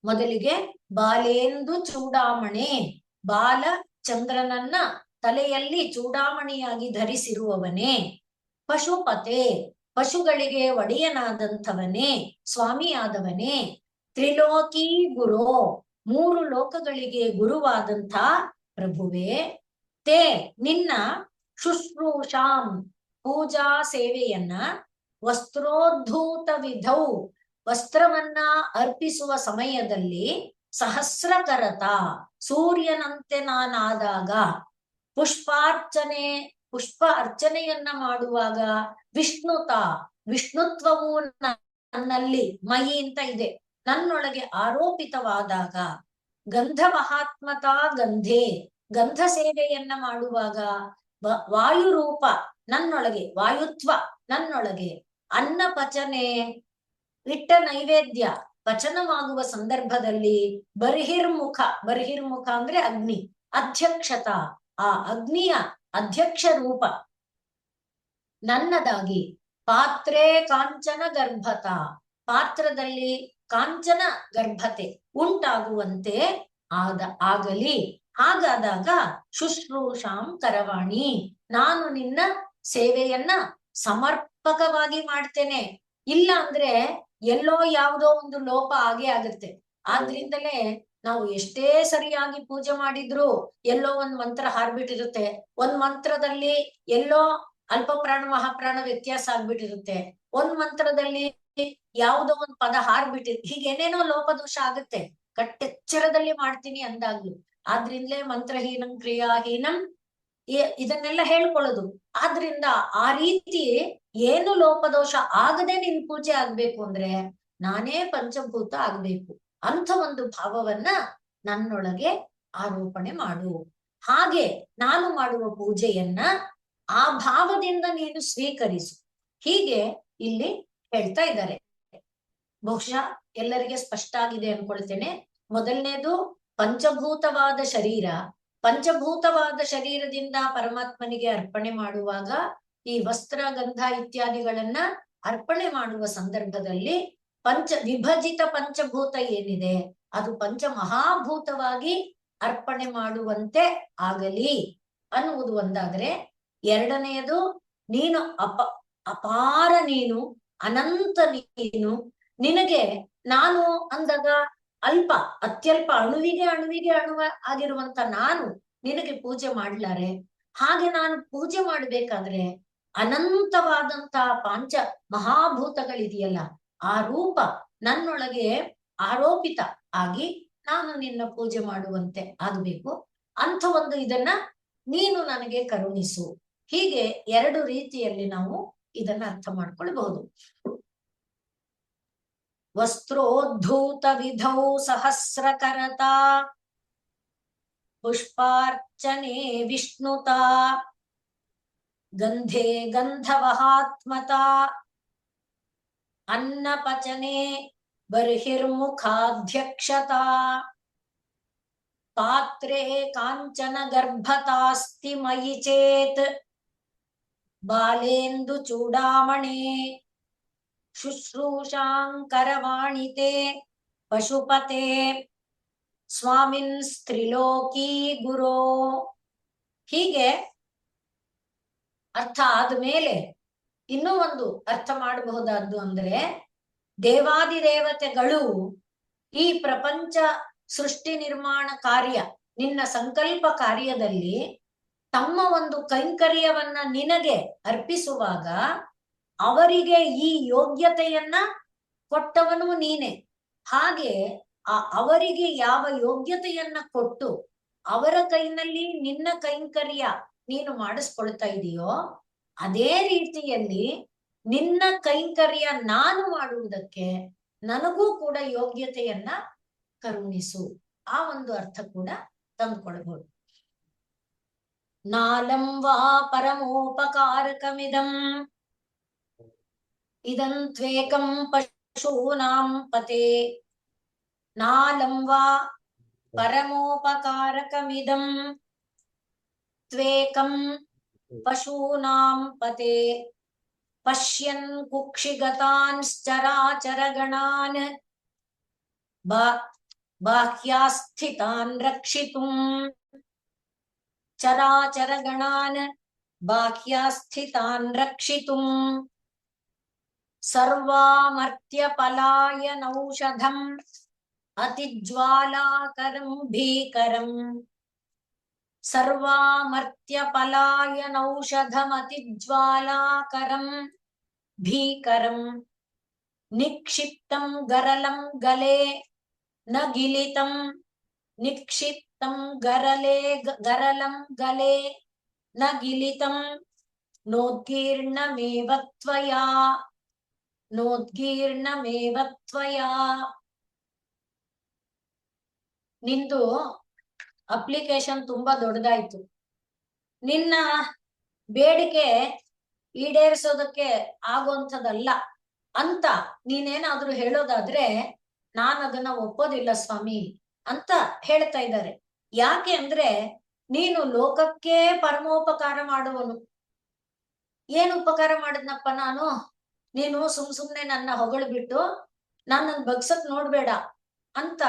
ಮೊದಲಿಗೆ ಬಾಲೇಂದು ಚೂಡಾಮಣೆ, ಬಾಲ ಚಂದ್ರನನ್ನ ತಲೆಯಲ್ಲಿ ಚೂಡಾಮಣಿಯಾಗಿ ಧರಿಸಿರುವವನೇ, ಪಶುಪತೆ ಪಶುಗಳಿಗೆ ಒಡೆಯನಾದಂಥವನೇ, ಸ್ವಾಮಿಯಾದವನೇ, ತ್ರಿಲೋಕಿ ಗುರೋ ಮೂರು ಲೋಕಗಳಿಗೆ ಗುರುವಾದಂಥ ಪ್ರಭುವೇ, ತೇ ನಿನ್ನ ಶುಶ್ರೂಷಾಂ ಪೂಜಾ ಸೇವೆಯನ್ನ, ವಸ್ತ್ರೋದ್ಧೂತ ವಿಧೌ ವಸ್ತ್ರವನ್ನ ಅರ್ಪಿಸುವ ಸಮಯದಲ್ಲಿ, ಸಹಸ್ರಕರತ ಸೂರ್ಯನಂತೆ ನಾನಾದಾಗ, ಪುಷ್ಪಾರ್ಚನೆ ಪುಷ್ಪ ಅರ್ಚನೆಯನ್ನ ಮಾಡುವಾಗ, ವಿಷ್ಣುತ ವಿಷ್ಣುತ್ವವು ನನ್ನಲ್ಲಿ ಮಯಿ ಅಂತ ಇದೆ, ನನ್ನೊಳಗೆ ಆರೋಪಿತವಾದಾಗ, ಗಂಧ ಮಹಾತ್ಮತಾ ಗಂಧೆ ಗಂಧ ಸೇವೆಯನ್ನ ಮಾಡುವಾಗ, ವಾಯುರೂಪ ನನ್ನೊಳಗೆ ವಾಯುತ್ವ ನನ್ನೊಳಗೆ, ಅನ್ನ ಪಚನೆ ಇಟ್ಟ ನೈವೇದ್ಯ ಪಚನವಾಗುವ ಸಂದರ್ಭದಲ್ಲಿ, ಬರ್ಹಿರ್ಮುಖ ಅಂದ್ರೆ ಅಗ್ನಿ, ಅಧ್ಯಕ್ಷತಾ ಆ ಅಗ್ನಿಯ ಅಧ್ಯಕ್ಷ ರೂಪ ನನ್ನದಾಗಿ, ಪಾತ್ರೆ ಕಾಂಚನ ಗರ್ಭತ ಪಾತ್ರದಲ್ಲಿ ಕಾಂಚನ ಗರ್ಭತೆ ಉಂಟಾಗುವಂತೆ ಆಗಲಿ. ಹಾಗಾದಾಗ ಶುಶ್ರೂಷಾಂ ಕರವಾಣಿ ನಾನು ನಿನ್ನ ಸೇವೆಯನ್ನ ಸಮರ್ಪಕವಾಗಿ ಮಾಡ್ತೇನೆ. ಇಲ್ಲ ಅಂದ್ರೆ ಎಲ್ಲೋ ಯಾವುದೋ ಒಂದು ಲೋಪ ಆಗೇ ಆಗುತ್ತೆ. ಆದ್ರಿಂದಲೇ ನಾವು ಎಷ್ಟೇ ಸರಿಯಾಗಿ ಪೂಜೆ ಮಾಡಿದ್ರು ಎಲ್ಲೋ ಒಂದ್ ಮಂತ್ರ ಹಾರ್ಬಿಟ್ಟಿರುತ್ತೆ, ಒಂದ್ ಮಂತ್ರದಲ್ಲಿ ಎಲ್ಲೋ ಅಲ್ಪ ಪ್ರಾಣ ಮಹಾಪ್ರಾಣ ವ್ಯತ್ಯಾಸ ಆಗ್ಬಿಟ್ಟಿರುತ್ತೆ, ಒಂದ್ ಮಂತ್ರದಲ್ಲಿ ಯಾವುದೋ ಒಂದ್ ಪದ ಹೀಗೇನೇನೋ ಲೋಪದೋಷ ಆಗುತ್ತೆ ಕಟ್ಟೆಚ್ಚರದಲ್ಲಿ ಮಾಡ್ತೀನಿ ಅಂದಾಗ್ಲು. ಆದ್ರಿಂದಲೇ ಮಂತ್ರಹೀನಂ ಕ್ರಿಯಾಹೀನಂ ಇದನ್ನೆಲ್ಲ ಹೇಳ್ಕೊಳ್ಳೋದು. ಆದ್ರಿಂದ ಆ ರೀತಿ ಏನು ಲೋಪದೋಷ ಆಗದೆ ನಿನ್ ಪೂಜೆ ಆಗ್ಬೇಕು ಅಂದ್ರೆ ನಾನೇ ಪಂಚಭೂತ ಆಗ್ಬೇಕು ಅಂತ ಒಂದು ಭಾವವನ್ನ ನನ್ನೊಳಗೆ ಆರೋಪಣೆ ಮಾಡು. ಹಾಗೆ ನಾನು ಮಾಡುವ ಪೂಜೆಯನ್ನ ಆ ಭಾವದಿಂದ ನೀನು ಸ್ವೀಕರಿಸು. ಹೀಗೆ ಇಲ್ಲಿ ಹೇಳ್ತಾ ಇದ್ದಾರೆ. ಬಹುಶಃ ಎಲ್ಲರಿಗೆ ಸ್ಪಷ್ಟ ಆಗಿದೆ ಅನ್ಕೊಳ್ತೇನೆ. ಮೊದಲನೇದು ಪಂಚಭೂತವಾದ ಶರೀರ, ಪಂಚಭೂತವಾದ ಶರೀರದಿಂದ ಪರಮಾತ್ಮನಿಗೆ ಅರ್ಪಣೆ ಮಾಡುವಾಗ ಈ ವಸ್ತ್ರ ಗಂಧ ಇತ್ಯಾದಿಗಳನ್ನ ಅರ್ಪಣೆ ಮಾಡುವ ಸಂದರ್ಭದಲ್ಲಿ ವಿಭಜಿತ ಪಂಚಭೂತ ಏನಿದೆ ಅದು ಪಂಚ ಮಹಾಭೂತವಾಗಿ ಅರ್ಪಣೆ ಮಾಡುವಂತೆ ಆಗಲಿ ಅನ್ನುವುದು ಒಂದಾದ್ರೆ, ಎರಡನೆಯದು ನೀನು ಅಪಾರ ನೀನು ಅನಂತ ನೀನು, ನಿನಗೆ ನಾನು ಅಂದಾಗ ಅಲ್ಪ ಅತ್ಯಲ್ಪ ಅಣುವಿಗೆ ಅಣುವ ಆಗಿರುವಂತ ನಾನು ನಿನಗೆ ಪೂಜೆ ಮಾಡ್ಲಾರೆ. ಹಾಗೆ ನಾನು ಪೂಜೆ ಮಾಡ್ಬೇಕಾದ್ರೆ ಅನಂತವಾದಂತ ಪಾಂಚ ಮಹಾಭೂತಗಳಿದೆಯಲ್ಲ ಆ ರೂಪ ನನ್ನೊಳಗೆ ಆರೋಪಿತ ಆಗಿ ನಾನು ನಿನ್ನ ಪೂಜೆ ಮಾಡುವಂತೆ ಆಗ್ಬೇಕು ಅಂತ ಒಂದು ಇದನ್ನ ನೀನು ನನಗೆ ಕರುಣಿಸು. ಹೀಗೆ ಎರಡು ರೀತಿಯಲ್ಲಿ ನಾವು ಇದನ್ನ ಅರ್ಥ ಮಾಡ್ಕೊಳ್ಬಹುದು. ವಸ್ತ್ರೋದ್ಧೂತ ವಿಧೌ ಸಹಸ್ರಕರತ ಪುಷ್ಪಾರ್ಚನೆ ವಿಷ್ಣುತ ಗಂಧೆ ಗಂಧವಹಾತ್ಮತ ಅನ್ನಪಚನೆ ಬರ್ಹಿರ್ಮುಖಾಧ್ಯಕ್ಷತಾ ಪಾತ್ರೆ ಕಾಂಚನ ಗರ್ಭತಾಸ್ತಿ ಮಯಿ ಚೇತ್ ಬಾಲೇಂದು ಚೂಡಾಮಣೆ ಶುಶ್ರೂಷಾಂಕರವಾಣಿತೆ ಪಶುಪತೆ ಸ್ವಾಮಿನ್ ಸ್ತ್ರಿಲೋಕಿ ಗುರೋ. ಹೀಗೆ ಅರ್ಥ ಆದ್ಮೇಲೆ ಇನ್ನೂ ಒಂದು ಅರ್ಥ ಮಾಡಬಹುದಾದ್ದು ಅಂದ್ರೆ, ದೇವಾದಿದೇವತೆಗಳು ಈ ಪ್ರಪಂಚ ಸೃಷ್ಟಿ ನಿರ್ಮಾಣ ಕಾರ್ಯ ನಿನ್ನ ಸಂಕಲ್ಪ ಕಾರ್ಯದಲ್ಲಿ ತಮ್ಮ ಒಂದು ಕೈಂಕರ್ಯವನ್ನ ನಿನಗೆ ಅರ್ಪಿಸುವಾಗ ಅವರಿಗೆ ಈ ಯೋಗ್ಯತೆಯನ್ನ ಕೊಟ್ಟವನು ನೀನೆ. ಹಾಗೆ ಅವರಿಗೆ ಯಾವ ಯೋಗ್ಯತೆಯನ್ನ ಕೊಟ್ಟು ಅವರ ಕೈನಲ್ಲಿ ನಿನ್ನ ಕೈಂಕರ್ಯ ನೀನು ಮಾಡಿಸ್ಕೊಳ್ತಾ ಇದೆಯೋ ಅದೇ ರೀತಿಯಲ್ಲಿ ನಿನ್ನ ಕೈಂಕರ್ಯ ನಾನು ಮಾಡುವುದಕ್ಕೆ ನನಗೂ ಕೂಡ ಯೋಗ್ಯತೆಯನ್ನ ಕರುಣಿಸು. ಆ ಒಂದು ಅರ್ಥ ಕೂಡ ತಂದುಕೊಳ್ಬಹುದು. ನಾಲಂ ವಾ ಪರಮೋಪಕಾರಕಮಿದಂ ಇದಂ ತ್ವೇಕಂ ಪಶೂನಾಂ ಪತೆ. ನಾಲಂ ವಾ ಪರಮೋಪಕಾರಕಮಿದಂ ತ್ವೇಕಂ ಪಶೂನಾಂ ಪತೆ. ಪಶ್ಯನ್ ಕುಕ್ಷಿಗತಾನ್ಶ್ಚರಾಚರಗಣಾನ್ ಬಾಹ್ಯಾಸ್ಥಿತಾನ್ ರಕ್ಷಿತುಂ ಚರಾಚರಗಣಾನ್ ಬಾಹ್ಯಾಸ್ಥಿತಾನ್ ರಕ್ಷಿತುಂ ಸರ್ವಾಮರ್ತ್ಯ ಪಲಾಯನೌಷಧಂ ಅತಿಜ್ವಾಲಾಕರಂ ಭೀಕರಂ ಸರ್ವಾಮರ್ತ್ಯ ಪಲಾಯನೌಷಧಮತಿಜ್ವಾಲಾಕರಂ ಭೀಕರಂ ನಿಕ್ಷಿಪ್ತಂ ಗರಲಂ ಗಲೆ ನ ಗಿಲಿತಂ ನಿಕ್ಷಿಪ್ತಂ ಗರಲಂ ಗಲೆ ನ ಗಿಲಿತಂ ನೋದ್ಗೀರ್ಣಮೇವ ತ್ವಯಾ ನೋದ್ಗೀರ್ಣಮೇವ ತ್ವಯಾ. ನಿಂದು ಅಪ್ಲಿಕೇಶನ್ ತುಂಬಾ ದೊಡ್ಡದಾಯ್ತು. ನಿನ್ನ ಬೇಡಿಕೆ ಈಡೇರಿಸೋದಕ್ಕೆ ಆಗುವಂಥದ್ದಲ್ಲ ಅಂತ ನೀನೇನಾದ್ರೂ ಹೇಳೋದಾದ್ರೆ ನಾನು ಅದನ್ನ ಒಪ್ಪೋದಿಲ್ಲ ಸ್ವಾಮಿ ಅಂತ ಹೇಳ್ತಾ ಇದ್ದಾರೆ. ಯಾಕೆ ಅಂದ್ರೆ ನೀನು ಲೋಕಕ್ಕೆ ಪರಮೋಪಕಾರ ಮಾಡುವನು. ಏನು ಉಪಕಾರ ಮಾಡಿದ್ನಪ್ಪ ನಾನು? ನೀನು ಸುಮ್ನೆ ನನ್ನ ಹೊಗಳ್ಬಿಟ್ಟು ನನ್ನನ್ನು ಬಗ್ಸಕ್ ನೋಡ್ಬೇಡ ಅಂತ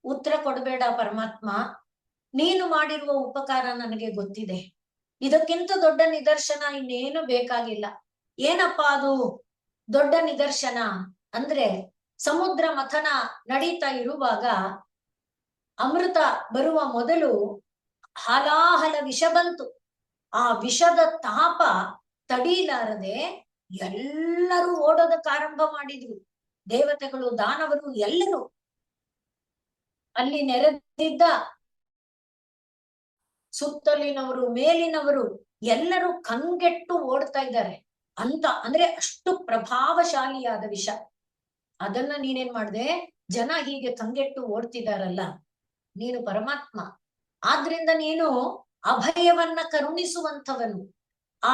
ಉತ್ತರ ಕೊಡ್ಬೇಡ ಪರಮಾತ್ಮ. ನೀನು ಮಾಡಿರುವ ಉಪಕಾರ ನನಗೆ ಗೊತ್ತಿದೆ. ಇದಕ್ಕಿಂತ ದೊಡ್ಡ ನಿದರ್ಶನ ಇನ್ನೇನು ಬೇಕಾಗಿಲ್ಲ. ಏನಪ್ಪ ಅದು ದೊಡ್ಡ ನಿದರ್ಶನ ಅಂದ್ರೆ, ಸಮುದ್ರ ಮಥನ ನಡೀತಾ ಇರುವಾಗ ಅಮೃತ ಬರುವ ಮೊದಲು ಹಾಲಾಹಲ ವಿಷ ಬಂತು. ಆ ವಿಷದ ತಾಪ ತಡೀಲಾರದೆ ಎಲ್ಲರೂ ಓಡೋದಕ್ಕೆ ಆರಂಭ ಮಾಡಿದ್ರು. ದೇವತೆಗಳು, ದಾನವರು ಎಲ್ಲರೂ. ಅಲ್ಲಿ ನೆರೆದಿದ್ದ ಸುತ್ತಲಿನವರು, ಮೇಲಿನವರು ಎಲ್ಲರೂ ಕಂಗೆಟ್ಟು ಓಡ್ತಾ ಇದ್ದಾರೆ ಅಂತ. ಅಂದ್ರೆ ಅಷ್ಟು ಪ್ರಭಾವಶಾಲಿಯಾದ ವಿಷ. ಅದನ್ನ ನೀನೇನ್ ಮಾಡ್ದೆ? ಜನ ಹೀಗೆ ಕಂಗೆಟ್ಟು ಓಡ್ತಿದಾರಲ್ಲ, ನೀನು ಪರಮಾತ್ಮ. ಆದ್ರಿಂದ ನೀನು ಅಭಯವನ್ನ ಕರುಣಿಸುವಂಥವನು. ಆ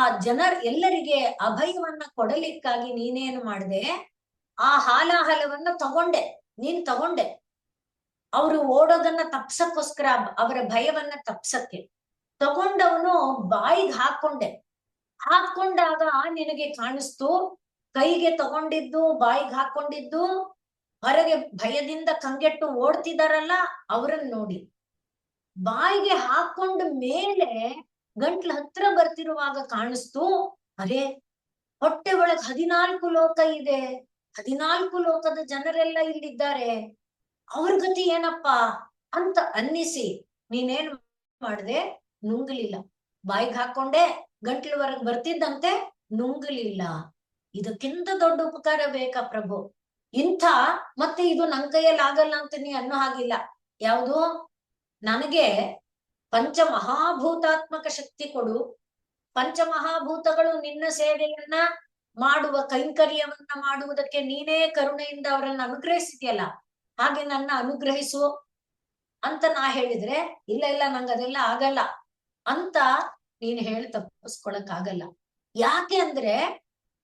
ಎಲ್ಲರಿಗೆ ಅಭಯವನ್ನ ಕೊಡಲಿಕ್ಕಾಗಿ ನೀನೇನು ಮಾಡ್ದೆ? ಆ ಹಾಲಾಹಲವನ್ನ ನೀನ್ ತಗೊಂಡೆ. ಅವರು ಓಡೋದನ್ನ ತಪ್ಸಕ್ಕೋಸ್ಕರ, ಅವರ ಭಯವನ್ನ ತಪ್ಸಕ್ಕೆ ತಗೊಂಡವನು ಬಾಯಿಗೆ ಹಾಕೊಂಡಾಗ ನಿನಗೆ ಕಾಣಿಸ್ತು. ಕೈಗೆ ತಗೊಂಡಿದ್ದು, ಬಾಯಿಗೆ ಹಾಕೊಂಡಿದ್ದು, ಹೊರಗೆ ಭಯದಿಂದ ಕಂಗೆಟ್ಟು ಓಡ್ತಿದಾರಲ್ಲ ಅವರನ್ನ ನೋಡಿ. ಬಾಯಿಗೆ ಹಾಕೊಂಡ ಮೇಲೆ ಗಂಟ್ಲ ಹತ್ರ ಬರ್ತಿರುವಾಗ ಕಾಣಿಸ್ತು, ಅರೆ ಹೊಟ್ಟೆ ಒಳಗ್ 14 ಲೋಕ ಇದೆ, 14 ಲೋಕದ ಜನರೆಲ್ಲ ಇಲ್ಲಿದ್ದಾರೆ, ಅವ್ರ ಗತಿ ಏನಪ್ಪಾ ಅಂತ ಅನ್ನಿಸಿ ನೀನೇನ್ ಮಾಡ್ದೆ? ನುಂಗಲಿಲ್ಲ. ಬಾಯಿಗೆ ಹಾಕೊಂಡೆ, ಗಂಟ್ಲವರೆಗೆ ಬರ್ತಿದ್ದಂತೆ ನುಂಗಲಿಲ್ಲ. ಇದಕ್ಕಿಂತ ದೊಡ್ಡ ಉಪಕಾರ ಬೇಕಾ ಪ್ರಭು? ಮತ್ತೆ ಇದು ನನ್ ಕೈಯಲ್ಲಿ ಆಗಲ್ಲ ಅಂತ ನೀ ಅನ್ನೋ ಹಾಗಿಲ್ಲ. ಯಾವುದು? ನನಗೆ ಪಂಚಮಹಾಭೂತಾತ್ಮಕ ಶಕ್ತಿ ಕೊಡು. ಪಂಚಮಹಾಭೂತಗಳು ನಿನ್ನ ಸೇವೆಯನ್ನ ಮಾಡುವ, ಕೈಂಕರ್ಯವನ್ನ ಮಾಡುವುದಕ್ಕೆ ನೀನೇ ಕರುಣೆಯಿಂದ ಅವರನ್ನ ಅನುಗ್ರಹಿಸಿದ್ಯಲ್ಲ, ಹಾಗೆ ನನ್ನ ಅನುಗ್ರಹಿಸು ಅಂತ ನಾ ಹೇಳಿದ್ರೆ, ಇಲ್ಲ ನಂಗೆ ಅದೆಲ್ಲ ಆಗಲ್ಲ ಅಂತ ನೀನ್ ಹೇಳಿ ತಪ್ಪಿಸ್ಕೊಳಕ್ ಆಗಲ್ಲ. ಯಾಕೆ ಅಂದ್ರೆ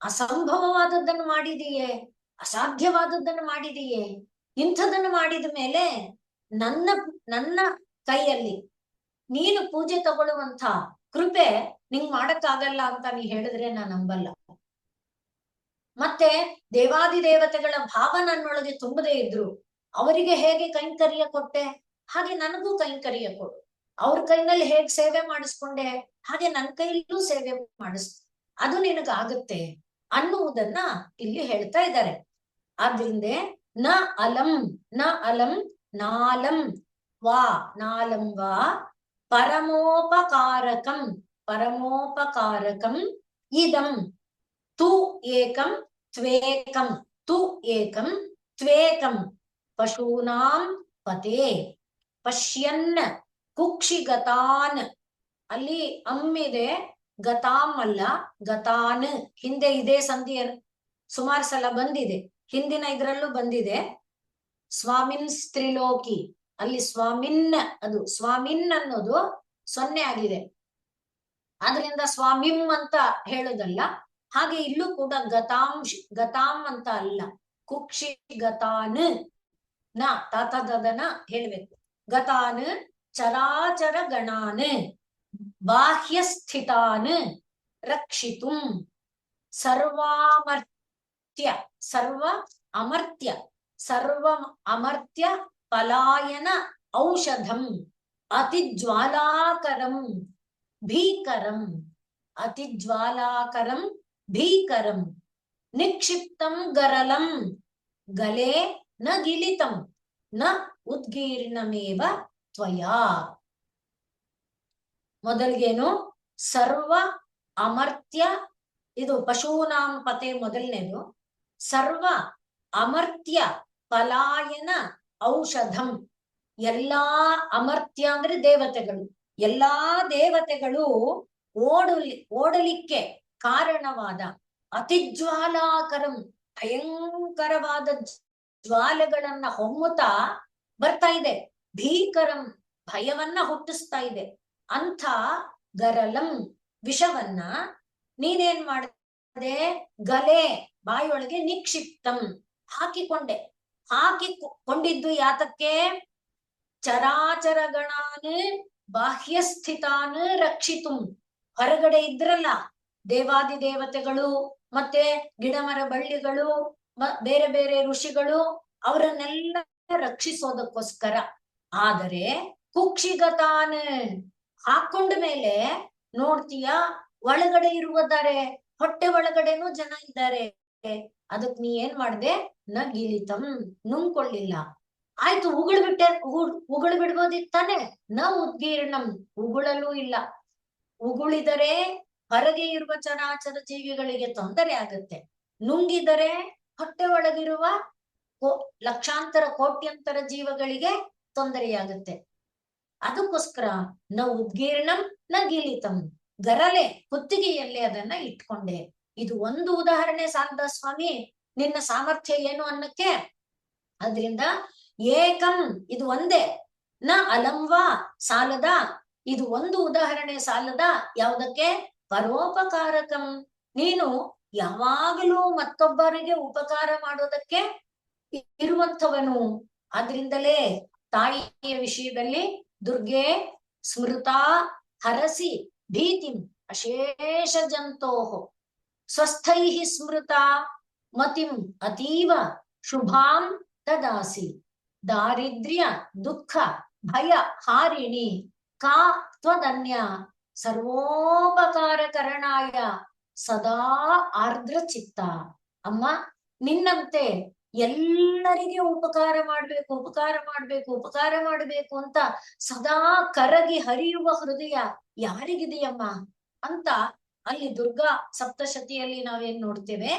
ಅಸಂಭವವಾದದ್ದನ್ನು ಮಾಡಿದೀಯೇ, ಅಸಾಧ್ಯವಾದದ್ದನ್ನು ಮಾಡಿದೀಯೇ. ಇಂಥದನ್ನು ಮಾಡಿದ ಮೇಲೆ ನನ್ನ ಕೈಯಲ್ಲಿ ನೀನು ಪೂಜೆ ತಗೊಳ್ಳುವಂತ ಕೃಪೆ ನಿಂಗ್ ಮಾಡಕ್ಕಾಗಲ್ಲ ಅಂತ ನೀ ಹೇಳಿದ್ರೆ ನಾನು ನಂಬಲ್ಲ. ಮತ್ತೆ ದೇವಾದಿ ದೇವತೆಗಳ ಭಾವ ನನ್ನೊಳಗೆ ತುಂಬದೇ ಇದ್ರು ಅವರಿಗೆ ಹೇಗೆ ಕೈಂಕರ್ಯ ಕೊಟ್ಟೆ, ಹಾಗೆ ನನಗೂ ಕೈಂಕರ್ಯ ಕೊಡು. ಅವ್ರ ಕೈನಲ್ಲಿ ಹೇಗ್ ಸೇವೆ ಮಾಡಿಸ್ಕೊಂಡೆ, ಹಾಗೆ ನನ್ನ ಕೈಯಲ್ಲೂ ಸೇವೆ ಮಾಡಿಸ್ತು. ಅದು ನಿನಗಾಗುತ್ತೆ ಅನ್ನುವುದನ್ನ ಇಲ್ಲಿ ಹೇಳ್ತಾ ಇದ್ದಾರೆ. ಆದ್ರಿಂದ ನ ಅಲಂ ನಾಲಂ ವಾ ಪರಮೋಪಕಾರಕಂ ಇದಂ ತು ಏಕಂ ತ್ವೇಕಂ ಪಶೂನಾಂ ಪತೆ ಪಶ್ಯನ್ ಕುಕ್ಷಿಗತಾನ್. ಅಲ್ಲಿ ಅಮ್ಮಿದೆ, ಗತಾಮ್ ಅಲ್ಲ, ಗತಾನ್. ಹಿಂದೆ ಇದೇ ಸಂಧಿ ಸುಮಾರು ಸಲ ಬಂದಿದೆ, ಹಿಂದಿನ ಇದ್ರಲ್ಲೂ ಬಂದಿದೆ. ಸ್ವಾಮಿನ್ ಸ್ತ್ರೀಲೋಕಿ, ಅಲ್ಲಿ ಸ್ವಾಮಿನ್, ಅದು ಸ್ವಾಮಿನ್ ಅನ್ನೋದು 0 ಆಗಿದೆ. ಆದ್ರಿಂದ ಸ್ವಾಮಿಂ ಅಂತ ಹೇಳೋದಲ್ಲ. ಹಾಗೆ ಇಲ್ಲೂ ಕೂಡ ಗತಾಂ ಅಂತ ಅಲ್ಲ, ಕುಕ್ಷಿ ಗತಾನ್ ನ ತಾತದನ ಹೇಳ್ಬೇಕು. ಗತಾನ್ ಚರಾಚರ ಗಣಾನ್ ಬಾಹ್ಯ ಸ್ಥಿತಾನ್ ರಕ್ಷಿತುಂ. ಸರ್ವಾಮರ್ತ್ಯ ಸರ್ವ ಅಮರ್ತ್ಯ ಸರ್ವ ಅಮರ್ತ್ಯ ಪಲಾಯನ ಔಷಧಂ ಅತಿಜ್ವಾಲಾಕರಂ ಭೀಕರಂ ಅತಿಜ್ವಾಲಾಕರಂ ಭೀಕರಂ ನಿಕ್ಷಿಪ್ತಂ ಗರಲಂ ಗಲೆ ನ ಗಿಲಿತಂ ನ ಉದ್ಗೀರ್ಣಮೇವ ತ್ವಯಾ. ಮೊದಲಿಗೇನು? ಸರ್ವ ಅಮರ್ತ್ಯ, ಇದು ಪಶೂನಾಂ ಪತೆ ಮೊದಲನೇದು. ಸರ್ವ ಅಮರ್ತ್ಯ ಪಲಾಯನ ಔಷಧಂ, ಎಲ್ಲಾ ಅಮರ್ತ್ಯ ಅಂದ್ರೆ ದೇವತೆಗಳು, ಎಲ್ಲಾ ದೇವತೆಗಳು ಓಡಲಿಕ್ಕೆ ಕಾರಣವಾದ ಅತಿಜ್ವಾಲಾಕರಂ, ಭಯಂಕರವಾದ ಜ್ವಾಲೆಗಳನ್ನ ಹೊಮ್ಮುತ್ತಾ ಬರ್ತಾ ಇದೆ. ಭೀಕರಂ, ಭಯವನ್ನ ಹುಟ್ಟಿಸ್ತಾ ಇದೆ. ಅಂಥ ಗರಲಂ, ವಿಷವನ್ನ ನೀನೇನ್ ಮಾಡಿದೆ? ಗಲೆ, ಬಾಯೊಳಗೆ ನಿಕ್ಷಿಪ್ತಂ, ಹಾಕಿಕೊಂಡಿದ್ದು ಯಾತಕ್ಕೆ? ಚರಾಚರಗಣಾನ್ ಬಾಹ್ಯಸ್ಥಿತಾನ್ ರಕ್ಷಿತುಂ, ಹೊರಗಡೆ ಇದ್ರಲ್ಲ ದೇವಾದಿ ದೇವತೆಗಳು, ಮತ್ತೆ ಗಿಡಮರ ಬಳ್ಳಿಗಳು, ಬೇರೆ ಬೇರೆ ಋಷಿಗಳು, ಅವರನ್ನೆಲ್ಲ ರಕ್ಷಿಸೋದಕ್ಕೋಸ್ಕರ. ಆದರೆ ಕುಕ್ಷಿಗತಾನ್, ಹಾಕೊಂಡ ಮೇಲೆ ನೋಡ್ತೀಯ ಒಳಗಡೆ ಇರುವುದಾರೆ, ಹೊಟ್ಟೆ ಒಳಗಡೆನೂ ಜನ ಇದ್ದಾರೆ. ಅದಕ್ ನೀ ಏನ್ ಮಾಡ್ದೆ? ನ ಗಿಲಿತಂ, ನುಂಗ್ಕೊಳ್ಳಿಲ್ಲ. ಆಯ್ತು, ಉಗುಳು ಬಿಡ್ಬೋದಿತ್ತಾನೆ. ನ ಉದ್ಗೀರ್ಣಂ, ಉಗುಳಲೂ ಇಲ್ಲ. ಉಗುಳಿದರೆ ಹೊರಗೆ ಇರುವ ಚರಾಚರ ಜೀವಿಗಳಿಗೆ ತೊಂದರೆ ಆಗುತ್ತೆ. ನುಂಗಿದರೆ ಹೊಟ್ಟೆ ಒಳಗಿರುವ ಲಕ್ಷಾಂತರ ಕೋಟ್ಯಂತರ ಜೀವಗಳಿಗೆ ತೊಂದರೆಯಾಗುತ್ತೆ. ಅದಕ್ಕೋಸ್ಕರ ನ ಉದ್ಗೀರ್ಣಂ ನ ಗಿಲಿತಂ, ಗರಲೆ ಕುತ್ತಿಗೆಯಲ್ಲಿ ಅದನ್ನ ಇಟ್ಕೊಂಡೆ. ಇದು ಒಂದು ಉದಾಹರಣೆ ಸಾಲದ ಸ್ವಾಮಿ, ನಿನ್ನ ಸಾಮರ್ಥ್ಯ ಏನು ಅನ್ನಕ್ಕೆ? ಅದ್ರಿಂದ ಏಕಂ, ಇದು ಒಂದೇ. ನ ಅಲಂವಾ, ಸಾಲದ. ಇದು ಒಂದು ಉದಾಹರಣೆ ಸಾಲದ. ಯಾವುದಕ್ಕೆ? ಪರೋಪಕಾರಕಂ, ನೀನು ಯಾವಾಗಲೂ ಮತ್ತೊಬ್ಬರಿಗೆ ಉಪಕಾರ ಮಾಡೋದಕ್ಕೆ ಇರುವಂಥವನು. ಆದ್ರಿಂದಲೇ ತಾಯಿಯ ವಿಷಯದಲ್ಲಿ ದುರ್ಗೆ ಸ್ಮೃತಾ ಹರಸಿ ಭೀತಿಂ ಅಶೇಷ ಜಂತೋಹೋ ಸ್ವಸ್ಥೈಃ ಸ್ಮೃತಾ ಮತಿಂ ಅತೀವ ಶುಭಾಂ ತದಾಸಿ ದಾರಿದ್ರ್ಯ ದುಃಖ ಭಯ ಹಾರಿಣಿ ಕಾ ತ್ವದನ್ಯ ಸರ್ವೋಪಕಾರಕರಣಾಯ ಸದಾ ಆರ್ದ್ರ ಚಿತ್ತ. ಅಮ್ಮ, ನಿನ್ನಂತೆ ಎಲ್ಲರಿಗೆ ಉಪಕಾರ ಮಾಡ್ಬೇಕು ಅಂತ ಸದಾ ಕರಗಿ ಹರಿಯುವ ಹೃದಯ ಯಾರಿಗಿದೆಯಮ್ಮ ಅಂತ ಅಲ್ಲಿ ದುರ್ಗಾ ಸಪ್ತಶತಿಯಲ್ಲಿ ನಾವೇನ್ ನೋಡ್ತೇವೆ,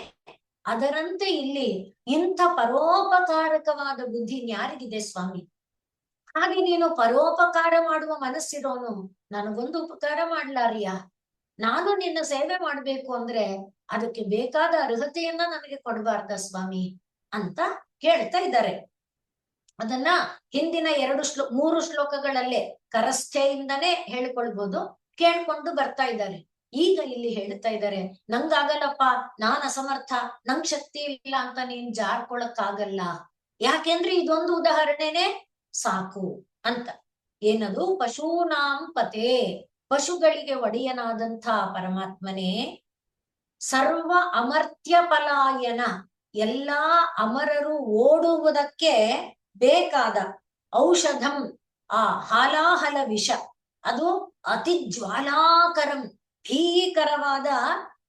ಅದರಂತೆ ಇಲ್ಲಿ ಇಂಥ ಪರೋಪಕಾರಕವಾದ ಬುದ್ಧಿ ಯಾರಿಗಿದೆ ಸ್ವಾಮಿ? ಹಾಗೆ ನೀನು ಪರೋಪಕಾರ ಮಾಡುವ ಮನಸ್ಸಿರೋನು, ನನಗೊಂದು ಉಪಕಾರ ಮಾಡ್ಲಾರಿಯ? ನಾನು ನಿನ್ನ ಸೇವೆ ಮಾಡ್ಬೇಕು ಅಂದ್ರೆ ಅದಕ್ಕೆ ಬೇಕಾದ ಅರ್ಹತೆಯನ್ನ ನನಗೆ ಕೊಡಬಾರ್ದ ಸ್ವಾಮಿ ಅಂತ ಕೇಳ್ತಾ ಇದ್ದಾರೆ. ಅದನ್ನ ಹಿಂದಿನ 3 ಶ್ಲೋಕಗಳಲ್ಲೇ ಕರಸ್ಥೆಯಿಂದನೇ ಹೇಳ್ಕೊಳ್ಬಹುದು, ಕೇಳ್ಕೊಂಡು ಬರ್ತಾ ಇದ್ದಾರೆ. ಈಗ ಇಲ್ಲಿ ಹೇಳ್ತಾ ಇದ್ದಾರೆ, ನಂಗಾಗಲ್ಲಪ್ಪ, ನಾನ್ ಅಸಮರ್ಥ, ನಂಗ್ ಶಕ್ತಿ ಇಲ್ಲ ಅಂತ ನೀನ್ ಜಾರ್ಕೊಳಕ್ಕಾಗಲ್ಲ. ಯಾಕೆಂದ್ರೆ ಇದೊಂದು ಉದಾಹರಣೆನೆ ಸಾಕು ಅಂತ. ಏನದು? ಪಶೂನಾಂ ಪತೆ, ಪಶುಗಳಿಗೆ ಒಡೆಯನಾದಂಥ ಪರಮಾತ್ಮನೇ. ಸರ್ವ ಅಮರ್ತ್ಯ ಪಲಾಯನ, ಎಲ್ಲಾ ಅಮರರು ಓಡುವುದಕ್ಕೆ ಬೇಕಾದ ಔಷಧಂ, ಆ ಹಾಲಾಹಲ ವಿಷ, ಅದು ಅತಿ ಜ್ವಾಲಾಕರಂ, ಭೀಕರವಾದ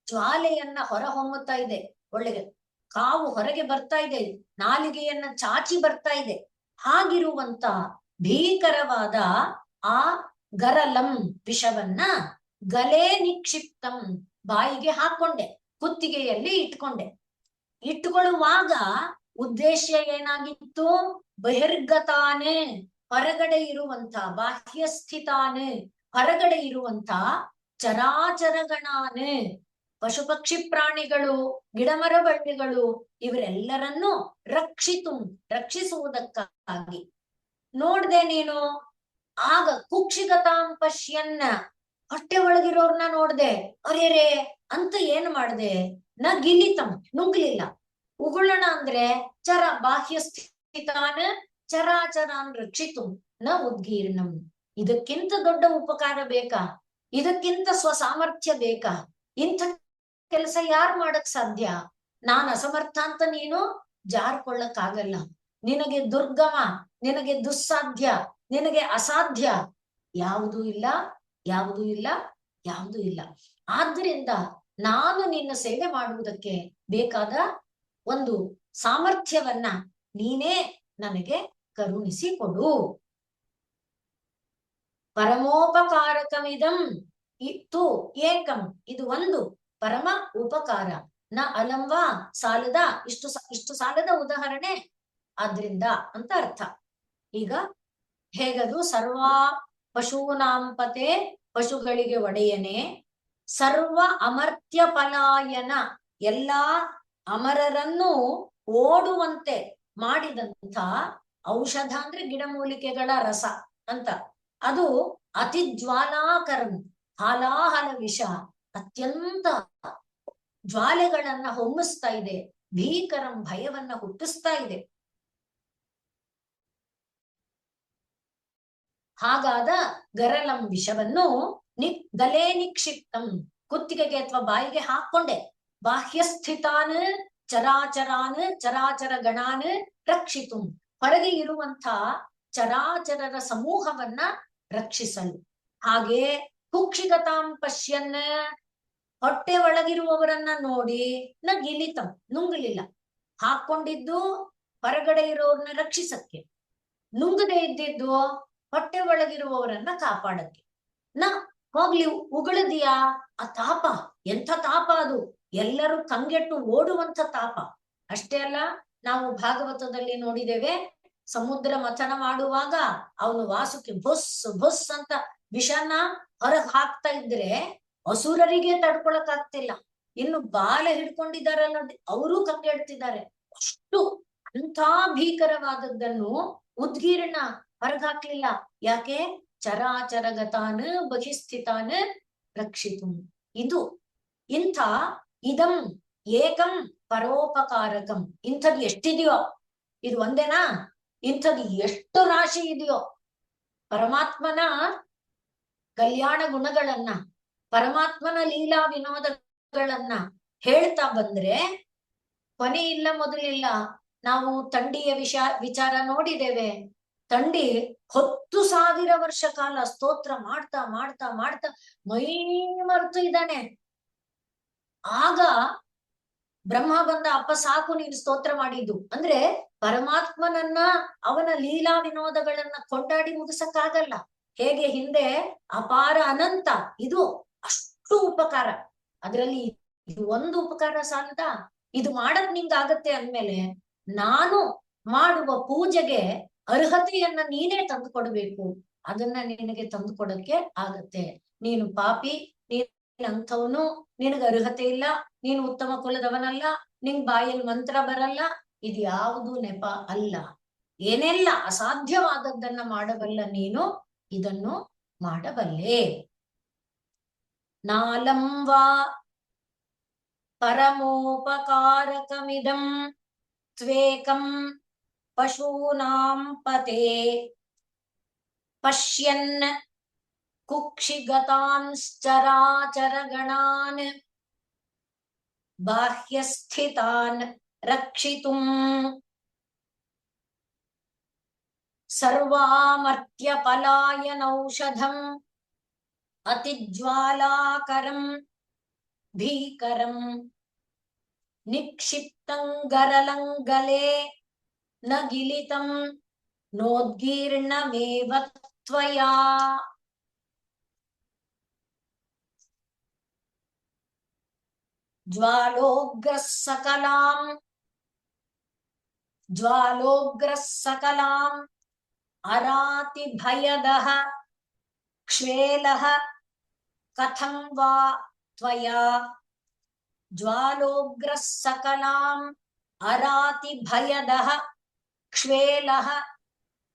ಜ್ವಾಲೆಯನ್ನ ಹೊರಹೊಮ್ಮುತ್ತಾ ಇದೆ. ಒಳ್ಳೆಗೆ ಕಾವು ಹೊರಗೆ ಬರ್ತಾ ಇದೆ, ನಾಲಿಗೆಯನ್ನ ಚಾಚಿ ಬರ್ತಾ ಇದೆ. ಹಾಗಿರುವಂತ ಭೀಕರವಾದ ಆ ಗರಲಂ, ವಿಷವನ್ನ ಗಲೆ ನಿಕ್ಷಿಪ್ತಂ, ಬಾಯಿಗೆ ಹಾಕೊಂಡೆ, ಕುತ್ತಿಗೆಯಲ್ಲಿ ಇಟ್ಟುಕೊಳ್ಳುವಾಗ ಉದ್ದೇಶ ಏನಾಗಿತ್ತು? ಬಹಿರ್ಗತಾನೆ, ಹೊರಗಡೆ ಇರುವಂತ, ಬಾಹ್ಯಸ್ಥಿತಾನೆ, ಹೊರಗಡೆ ಇರುವಂತ ಚರಾಚರಗಣಾನೆ, ಪಶು ಪಕ್ಷಿ ಪ್ರಾಣಿಗಳು, ಗಿಡಮರ ಬಳ್ಳಿಗಳು, ಇವರೆಲ್ಲರನ್ನು ರಕ್ಷಿಸುವುದಕ್ಕಾಗಿ. ನೋಡ್ದೆ ನೀನು ಆಗ ಕುಕ್ಷಿಗತಾಂ ಪಶ್ಯನ್ನ, ಹೊಟ್ಟೆ ಒಳಗಿರೋರ್ನ ನೋಡ್ದೆ, ಅರೆರೇ ಅಂತ ಏನ್ ಮಾಡ್ದೆ? ನ ಗಿಲಿತಂ, ನುಂಗ್ಲಿಲ್ಲ. ಉಗುಳಣ ಅಂದ್ರೆ ಚರ, ಬಾಹ್ಯಸ್ಥಿತಾನ ಚರಾಚರಾನ್ ರಕ್ಷಿತು ನ ಉದ್ಗೀರ್ಣಂ. ಇದಕ್ಕಿಂತ ದೊಡ್ಡ ಉಪಕಾರ ಬೇಕಾ? ಇದಕ್ಕಿಂತ ಸ್ವಸಾಮರ್ಥ್ಯ ಬೇಕಾ? ಇಂಥ ಕೆಲಸ ಯಾರು ಮಾಡಕ್ ಸಾಧ್ಯ? ನಾನ್ ಅಸಮರ್ಥ ಅಂತ ನೀನು ಜಾರ್ಕೊಳ್ಳಕ್ ಆಗಲ್ಲ. ನಿನಗೆ ದುರ್ಗಮ, ನಿನಗೆ ದುಸ್ಸಾಧ್ಯ, ನಿನಗೆ ಅಸಾಧ್ಯ ಯಾವುದೂ ಇಲ್ಲ, ಯಾವುದೂ ಇಲ್ಲ, ಯಾವುದೂ ಇಲ್ಲ. ಆದ್ರಿಂದ ನಾನು ನಿನ್ನ ಸೇವೆ ಮಾಡುವುದಕ್ಕೆ ಬೇಕಾದ ಒಂದು ಸಾಮರ್ಥ್ಯವನ್ನ ನೀನೇ ನನಗೆ ಕರುಣಿಸಿಕೊಡು. ಪರಮೋಪಕಾರಕಮಿದಂ ಇತ್ತು ಏಕಂ, ಇದು ಒಂದು ಪರಮ ಉಪಕಾರ. ನ ಅಲಂವಾ ಸಾಲದ, ಇಷ್ಟು ಸಾಲದ ಉದಾಹರಣೆ ಆದ್ರಿಂದ ಅಂತ ಅರ್ಥ. ಈಗ ಹೇಗದು? ಸರ್ವ ಪಶೂನಾಂಪತೆ, ಪಶುಗಳಿಗೆ ಒಡೆಯನೆ, ಸರ್ವ ಅಮರ್ತ್ಯ ಪಲಾಯನ, ಎಲ್ಲಾ ಅಮರರನ್ನು ಓಡುವಂತೆ ಮಾಡಿದಂಥ ಔಷಧ ಅಂದ್ರೆ ಗಿಡಮೂಲಿಕೆಗಳ ರಸ ಅಂತ. ಅದು ಅತಿ ಜ್ವಾಲಾಕರಂ, ಹಾಲಾಹಲ ವಿಷ, ಅತ್ಯಂತ ಜ್ವಾಲೆಗಳನ್ನ ಹೊಮ್ಮಿಸ್ತಾ ಇದೆ, ಭೀಕರಂ ಭಯವನ್ನ ಹುಟ್ಟಿಸ್ತಾ ಇದೆ. ಹಾಗಾದ ಗರಲಂ ವಿಷವನ್ನು ಗಲೇ ನಿಕ್ಷಿಪ್ತಂ, ಕುತ್ತಿಗೆಗೆ ಅಥವಾ ಬಾಯಿಗೆ ಹಾಕೊಂಡೆ, ಬಾಹ್ಯಸ್ಥಿತಾನ್ ಚರಾಚರಾನ್ ಚರಾಚರ ಗಣಾನ್ ರಕ್ಷಿತು, ಹೊರಗೆ ಇರುವಂತ ಚರಾಚರರ ಸಮೂಹವನ್ನ ರಕ್ಷಿಸಲು. ಹಾಗೆ ಕುಕ್ಷಿಗತಾಂ ಪಶ್ಯನ್, ಹೊಟ್ಟೆ ಒಳಗಿರುವವರನ್ನ ನೋಡಿ ನ ಗಿಲಿತಂ, ನುಂಗಲಿಲ್ಲ. ಹಾಕೊಂಡಿದ್ದು ಹೊರಗಡೆ ಇರೋರನ್ನ ರಕ್ಷಿಸಕ್ಕೆ, ನುಂಗದೆ ಇದ್ದಿದ್ದು ಹೊಟ್ಟೆ ಒಳಗಿರುವವರನ್ನ ಕಾಪಾಡಕ್ಕೆ. ನ ಹೋಗ್ಲಿ ಉಗುಳದಿಯಾ, ಆ ತಾಪ ಎಂಥ ತಾಪ ಅದು, ಎಲ್ಲರೂ ಕಂಗೆಟ್ಟು ಓಡುವಂತ ತಾಪ. ಅಷ್ಟೇ ಅಲ್ಲ, ನಾವು ಭಾಗವತದಲ್ಲಿ ನೋಡಿದ್ದೇವೆ, ಸಮುದ್ರ ಮಥನ ಮಾಡುವಾಗ ಅವನು ವಾಸುಕಿ ಬುಸ್ ಬುಸ್ ಅಂತ ವಿಷನ ಹೊರಗ್ ಹಾಕ್ತಾ ಇದ್ರೆ ಅಸುರರಿಗೆ ತಡ್ಕೊಳಕ್ ಆಗ್ತಿಲ್ಲ. ಇನ್ನು ಬಾಲ ಹಿಡ್ಕೊಂಡಿದ್ದಾರಲ್ಲ ಅವರೂ ಕಂಗೆಡ್ತಿದ್ದಾರೆ. ಅಷ್ಟು ಅಂಥ ಭೀಕರವಾದದ್ದನ್ನು ಉದ್ಗೀರ್ಣ ಹೊರಗ್ ಹಾಕ್ಲಿಲ್ಲ. ಯಾಕೆ? ಚರಾಚರಗತಾನ್ ಬಹಿಸ್ಥಿತಾನ್ ರಕ್ಷಿತು. ಇದು ಇಂಥ ಇದಂ ಏಕಂ ಪರೋಪಕಾರಕಂ, ಇಂಥದ್ದು ಎಷ್ಟಿದೆಯೋ, ಇದು ಒಂದೇನಾ? ಇಂಥದ್ದು ಎಷ್ಟು ರಾಶಿ ಇದೆಯೋ. ಪರಮಾತ್ಮನ ಕಲ್ಯಾಣ ಗುಣಗಳನ್ನ, ಪರಮಾತ್ಮನ ಲೀಲಾ ವಿನೋದಗಳನ್ನ ಹೇಳ್ತಾ ಬಂದ್ರೆ ಕೊನೆ ಇಲ್ಲ, ಮೊದಲಿಲ್ಲ. ನಾವು ತಂಡಿಯ ವಿಚಾರ ನೋಡಿದ್ದೇವೆ. ತಂಡಿ 10,000 ವರ್ಷ ಕಾಲ ಸ್ತೋತ್ರ ಮಾಡ್ತಾ ಮಾಡ್ತಾ ಮಾಡ್ತಾ ಮೈ ಮರೆತು ಇದ್ದಾನೆ. ಆಗ ಬ್ರಹ್ಮ ಬಂದ, ಅಪ್ಪ ಸಾಕು ನೀನು ಸ್ತೋತ್ರ ಮಾಡಿದ್ದು ಅಂದ್ರೆ ಪರಮಾತ್ಮನನ್ನ, ಅವನ ಲೀಲಾ ವಿನೋದಗಳನ್ನ ಕೊಂಡಾಡಿ ಮುಗಿಸಕ್ಕಾಗಲ್ಲ. ಹೇಗೆ ಹಿಂದೆ ಅಪಾರ ಅನಂತ, ಇದು ಅಷ್ಟು ಉಪಕಾರ. ಅದರಲ್ಲಿ ಇದು ಒಂದು ಉಪಕಾರ ಸಾಲದ? ಇದು ಮಾಡಕ್ ನಿಂಗಾಗತ್ತೆ ಅಂದ್ಮೇಲೆ ನಾನು ಮಾಡುವ ಪೂಜೆಗೆ ಅರ್ಹತೆಯನ್ನ ನೀನೇ ತಂದು ಕೊಡ್ಬೇಕು. ಅದನ್ನ ನಿನಗೆ ತಂದು ಕೊಡಕ್ಕೆ ಆಗತ್ತೆ. ನೀನು ಪಾಪಿ, ನೀನ್ ಅಂಥವನು, ನಿನಗೆ ಅರ್ಹತೆ ಇಲ್ಲ, ನೀನು ಉತ್ತಮ ಕುಲದವನಲ್ಲ, ನಿಂಗ್ ಬಾಯಲ್ಲಿ ಮಂತ್ರ ಬರಲ್ಲ, ಇದು ಯಾವುದು ನೆಪ ಅಲ್ಲ. ಏನೆಲ್ಲ ಅಸಾಧ್ಯವಾದದ್ದನ್ನ ಮಾಡಬಲ್ಲ ನೀನು, ಇದನ್ನು ಮಾಡಬಲ್ಲೆ. ನಾಲಂ ವಾ ಪರಮೋಪಕಾರಕಮಿದಂ ತ್ವೇಕಂ ಪಶೂನಾಂ ಪತೆ ಪಶ್ಯನ್ ಕುಕ್ಷಿಗತಾಂಶ್ಚರಾಚರಗಣಾನ್ ಬಾಹ್ಯಸ್ಥಿತಾನ್ ರಕ್ಷಿತುಂ ಸರ್ವಾಮರ್ತ್ಯ ಪಲಾಯನೌಷಧಂ ಅತಿಜ್ವಾಲಾಕರಂ ಭೀಕರಂ ನಿಕ್ಷಿಪ್ತಂ ಗರಲಂಗಲೇ ನ ಗಿಲಿತಂ ನೋದ್ಗೀರ್ಣಮೇವ ತ್ವಯಾ. ಜ್ವಾಲೋಗ್ರಃ ಸಕಲಾಂ ಅರಾತಿ ಭಯದಃ ಕ್ಷೇಲಃ ಕಥಂ ವಾ ತ್ವಯಾ. ಜ್ವಾಲೋಗ್ರಃ ಸಕಲಾಂ ಅರಾತಿ ಭಯದಃ ಕ್ಷೇಲಃ